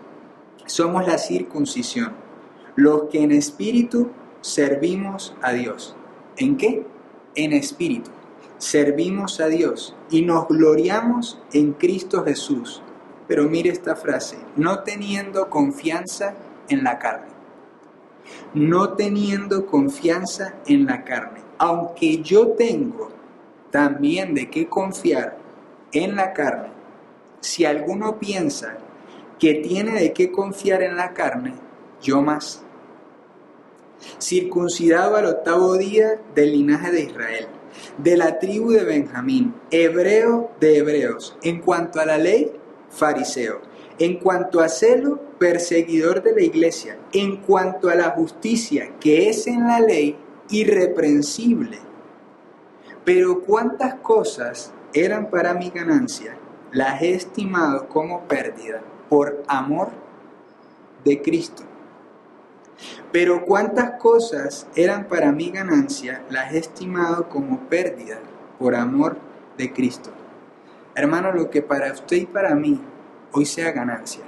somos la circuncisión, los que en espíritu servimos a Dios. ¿En qué? En espíritu. Servimos a Dios y nos gloriamos en Cristo Jesús. Pero mire esta frase, no teniendo confianza en la carne. No teniendo confianza en la carne. Aunque yo tengo también de qué confiar en la carne, si alguno piensa que tiene de qué confiar en la carne, yo más. Circuncidado al 8º día del linaje de Israel, de la tribu de Benjamín, hebreo de hebreos, en cuanto a la ley, fariseo, en cuanto a celo, perseguidor de la iglesia, en cuanto a la justicia que es en la ley, irreprensible. Pero cuántas cosas eran para mi ganancia, las he estimado como pérdida por amor de Cristo. Pero cuántas cosas eran para mi ganancia, las he estimado como pérdida por amor de Cristo. Hermano, lo que para usted y para mí hoy sea ganancia,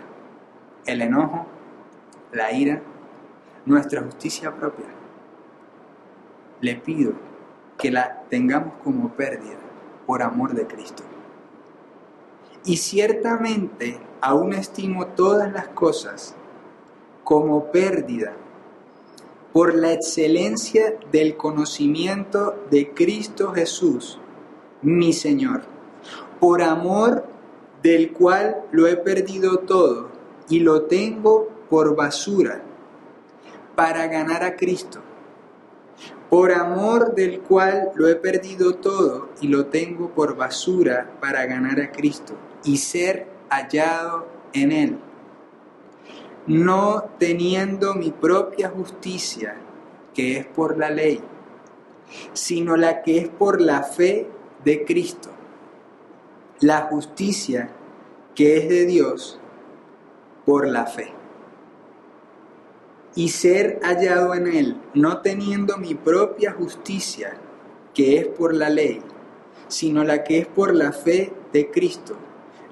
el enojo, la ira, nuestra justicia propia, le pido que la tengamos como pérdida por amor de Cristo. Y ciertamente aún estimo todas las cosas como pérdida por la excelencia del conocimiento de Cristo Jesús, mi Señor, por amor del cual lo he perdido todo y lo tengo por basura para ganar a Cristo. Por amor del cual lo he perdido todo y lo tengo por basura para ganar a Cristo y ser hallado en Él. No teniendo mi propia justicia, que es por la ley, sino la que es por la fe de Cristo. La justicia que es de Dios por la fe. Y ser hallado en Él, no teniendo mi propia justicia, que es por la ley, sino la que es por la fe de Cristo.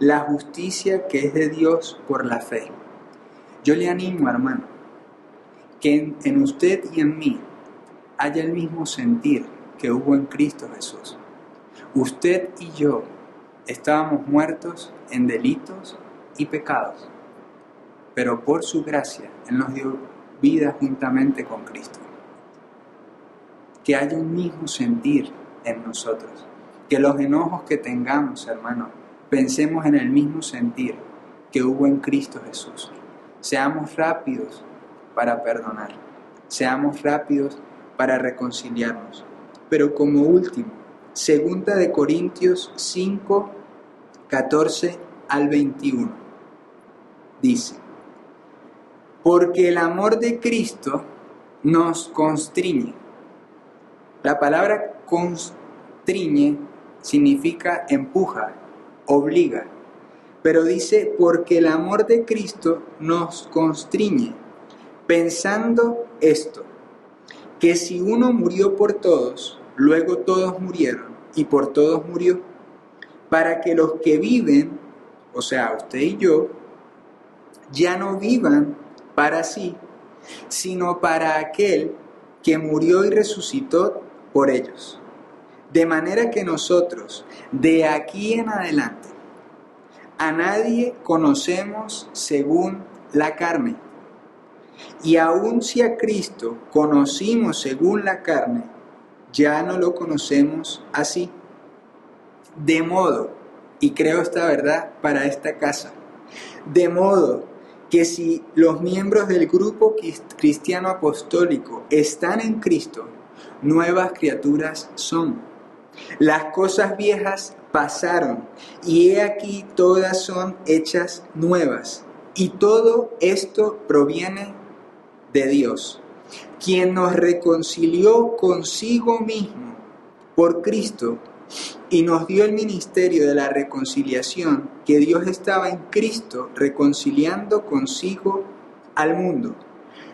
La justicia que es de Dios por la fe. Yo le animo, hermano, que en usted y en mí haya el mismo sentir que hubo en Cristo Jesús. Usted y yo estábamos muertos en delitos y pecados, pero por su gracia Él nos dio vida juntamente con Cristo. Que haya un mismo sentir en nosotros, que los enojos que tengamos, hermano, pensemos en el mismo sentir que hubo en Cristo Jesús. Seamos rápidos para perdonar, seamos rápidos para reconciliarnos. Pero como último, 2 Corintios 5, 14 al 21, dice: porque el amor de Cristo nos constriñe. La palabra constriñe significa empuja, obliga. Pero dice, porque el amor de Cristo nos constriñe, pensando esto, que si uno murió por todos, luego todos murieron, y por todos murió, para que los que viven, o sea, usted y yo, ya no vivan para sí, sino para aquel que murió y resucitó por ellos. De manera que nosotros, de aquí en adelante, a nadie conocemos según la carne. Y aun si a Cristo conocimos según la carne, ya no lo conocemos así. De modo, y creo esta verdad para esta casa, de modo que si los miembros del grupo cristiano apostólico están en Cristo, nuevas criaturas son. Las cosas viejas pasaron, y he aquí todas son hechas nuevas. Y todo esto proviene de Dios, quien nos reconcilió consigo mismo por Cristo y nos dio el ministerio de la reconciliación, que Dios estaba en Cristo reconciliando consigo al mundo,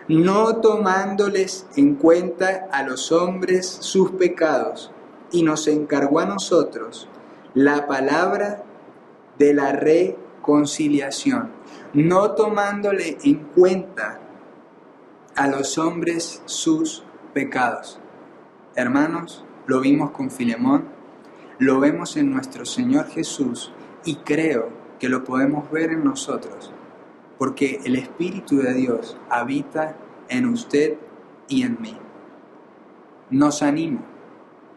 no tomándoles en cuenta a los hombres sus pecados, y nos encargó a nosotros la palabra de la reconciliación, no tomándole en cuenta a los hombres sus pecados. Hermanos, lo vimos con Filemón, lo vemos en nuestro Señor Jesús y creo que lo podemos ver en nosotros, porque el Espíritu de Dios habita en usted y en mí. Nos animo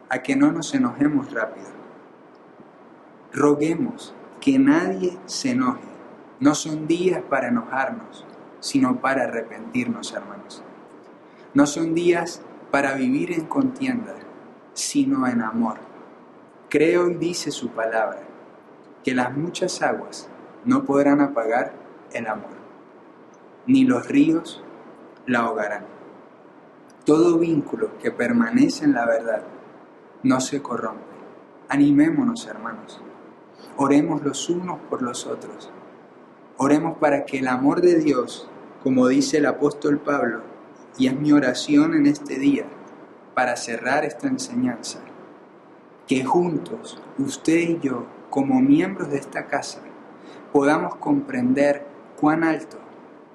a que no nos enojemos rápido. Roguemos que nadie se enoje. No son días para enojarnos, sino para arrepentirnos, hermanos. No son días para vivir en contienda, sino en amor. Creo y dice su palabra, que las muchas aguas no podrán apagar el amor, ni los ríos la ahogarán. Todo vínculo que permanece en la verdad no se corrompe. Animémonos, hermanos. Oremos los unos por los otros. Oremos para que el amor de Dios, como dice el apóstol Pablo, y es mi oración en este día, para cerrar esta enseñanza, que juntos, usted y yo, como miembros de esta casa, podamos comprender cuán alto,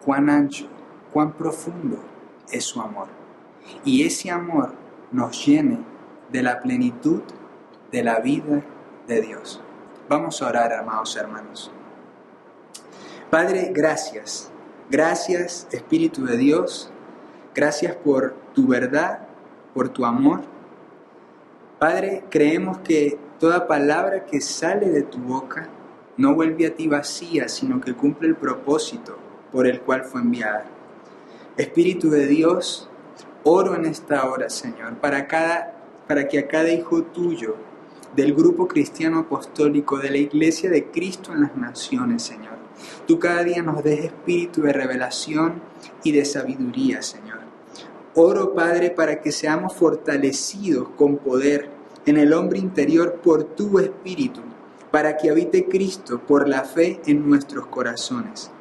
cuán ancho, cuán profundo es su amor. Y ese amor nos llene de la plenitud de la vida de Dios. Vamos a orar, amados hermanos. Padre, gracias. Gracias, Espíritu de Dios. Gracias por tu verdad, por tu amor. Padre, creemos que toda palabra que sale de tu boca no vuelve a ti vacía, sino que cumple el propósito por el cual fue enviada. Espíritu de Dios, oro en esta hora, Señor, para que a cada hijo tuyo del grupo cristiano apostólico de la Iglesia de Cristo en las Naciones, Señor, tú cada día nos des espíritu de revelación y de sabiduría, Señor. Oro, Padre, para que seamos fortalecidos con poder en el hombre interior por tu Espíritu, para que habite Cristo por la fe en nuestros corazones,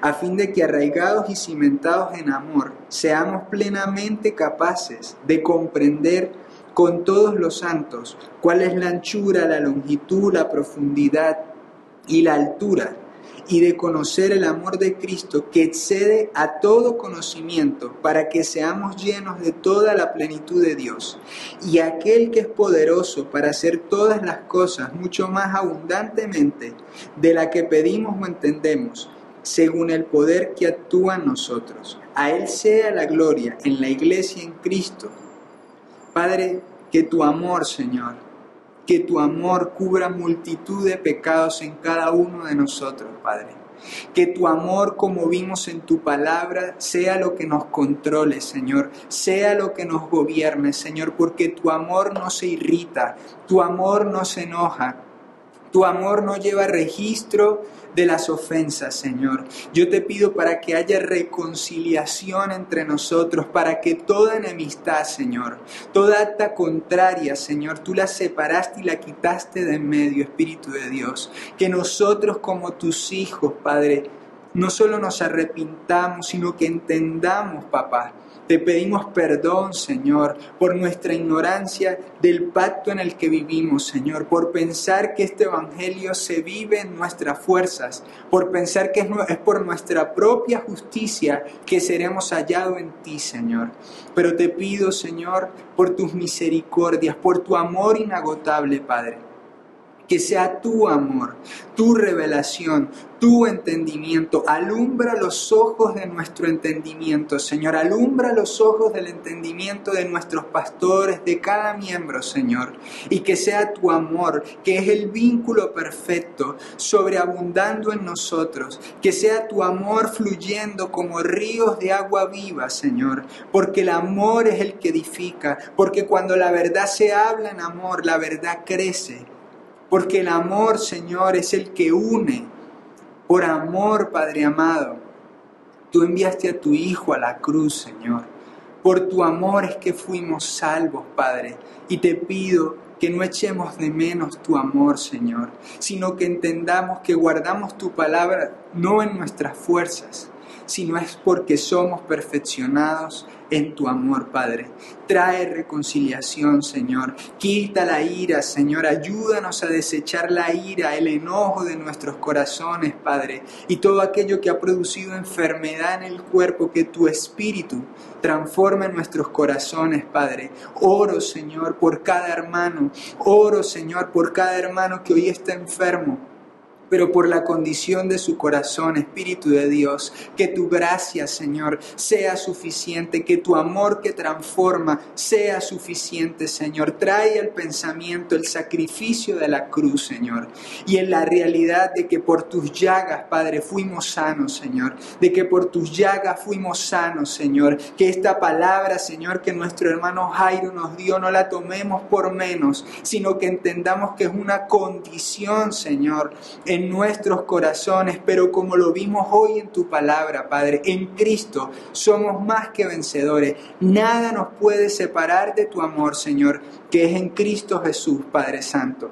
a fin de que arraigados y cimentados en amor, seamos plenamente capaces de comprender con todos los santos cuál es la anchura, la longitud, la profundidad y la altura, y de conocer el amor de Cristo que excede a todo conocimiento, para que seamos llenos de toda la plenitud de Dios. Y aquel que es poderoso para hacer todas las cosas mucho más abundantemente de la que pedimos o entendemos, según el poder que actúa en nosotros. A Él sea la gloria en la Iglesia en Cristo. Padre, que tu amor, Señor, que tu amor cubra multitud de pecados en cada uno de nosotros, Padre. Que tu amor, como vimos en tu palabra, sea lo que nos controle, Señor. Sea lo que nos gobierne, Señor, porque tu amor no se irrita, tu amor no se enoja. Tu amor no lleva registro de las ofensas, Señor. Yo te pido para que haya reconciliación entre nosotros, para que toda enemistad, Señor, toda acta contraria, Señor, tú la separaste y la quitaste de en medio, Espíritu de Dios. Que nosotros como tus hijos, Padre, no solo nos arrepintamos, sino que entendamos, papá. Te pedimos perdón, Señor, por nuestra ignorancia del pacto en el que vivimos, Señor, por pensar que este evangelio se vive en nuestras fuerzas, por pensar que es por nuestra propia justicia que seremos hallados en ti, Señor. Pero te pido, Señor, por tus misericordias, por tu amor inagotable, Padre, que sea tu amor, tu revelación, tu entendimiento. Alumbra los ojos de nuestro entendimiento, Señor. Alumbra los ojos del entendimiento de nuestros pastores, de cada miembro, Señor. Y que sea tu amor, que es el vínculo perfecto, sobreabundando en nosotros. Que sea tu amor fluyendo como ríos de agua viva, Señor. Porque el amor es el que edifica. Porque cuando la verdad se habla en amor, la verdad crece. Porque el amor, Señor, es el que une. Por amor, Padre amado, Tú enviaste a tu Hijo a la cruz, Señor. Por tu amor es que fuimos salvos, Padre. Y te pido que no echemos de menos tu amor, Señor, sino que entendamos que guardamos tu palabra no en nuestras fuerzas, sino es porque somos perfeccionados en tu amor, Padre. Trae reconciliación, Señor. Quita la ira, Señor. Ayúdanos a desechar la ira, el enojo de nuestros corazones, Padre. Y todo aquello que ha producido enfermedad en el cuerpo, que tu Espíritu transforme nuestros corazones, Padre. Oro, Señor, por cada hermano. Oro, Señor, por cada hermano que hoy está enfermo, pero por la condición de su corazón, Espíritu de Dios, que tu gracia, Señor, sea suficiente, que tu amor que transforma sea suficiente, Señor. Trae al pensamiento el sacrificio de la cruz, Señor, y en la realidad de que por tus llagas, Padre, fuimos sanos, Señor, de que por tus llagas fuimos sanos, Señor, que esta palabra, Señor, que nuestro hermano Jairo nos dio, no la tomemos por menos, sino que entendamos que es una condición, Señor, en nuestros corazones, pero como lo vimos hoy en tu palabra, Padre, en Cristo somos más que vencedores. Nada nos puede separar de tu amor, Señor, que es en Cristo Jesús, Padre Santo.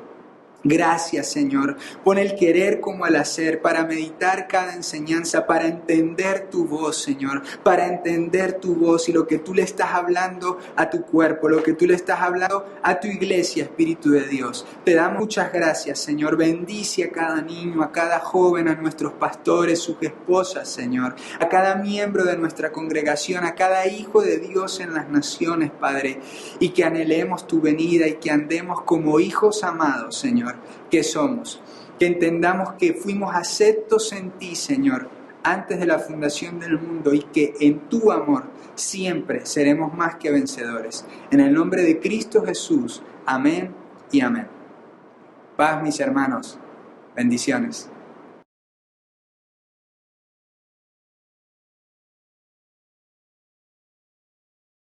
Gracias, Señor. Pon el querer como el hacer para meditar cada enseñanza, para entender tu voz, Señor, para entender tu voz y lo que tú le estás hablando a tu cuerpo, lo que tú le estás hablando a tu iglesia, Espíritu de Dios. Te damos muchas gracias, Señor. Bendice a cada niño, a cada joven, a nuestros pastores, sus esposas, Señor, a cada miembro de nuestra congregación, a cada hijo de Dios en las naciones, Padre, y que anhelemos tu venida y que andemos como hijos amados, Señor, que somos, que entendamos que fuimos aceptos en ti, Señor, antes de la fundación del mundo y que en tu amor siempre seremos más que vencedores. En el nombre de Cristo Jesús, amén y amén. Paz, mis hermanos. Bendiciones.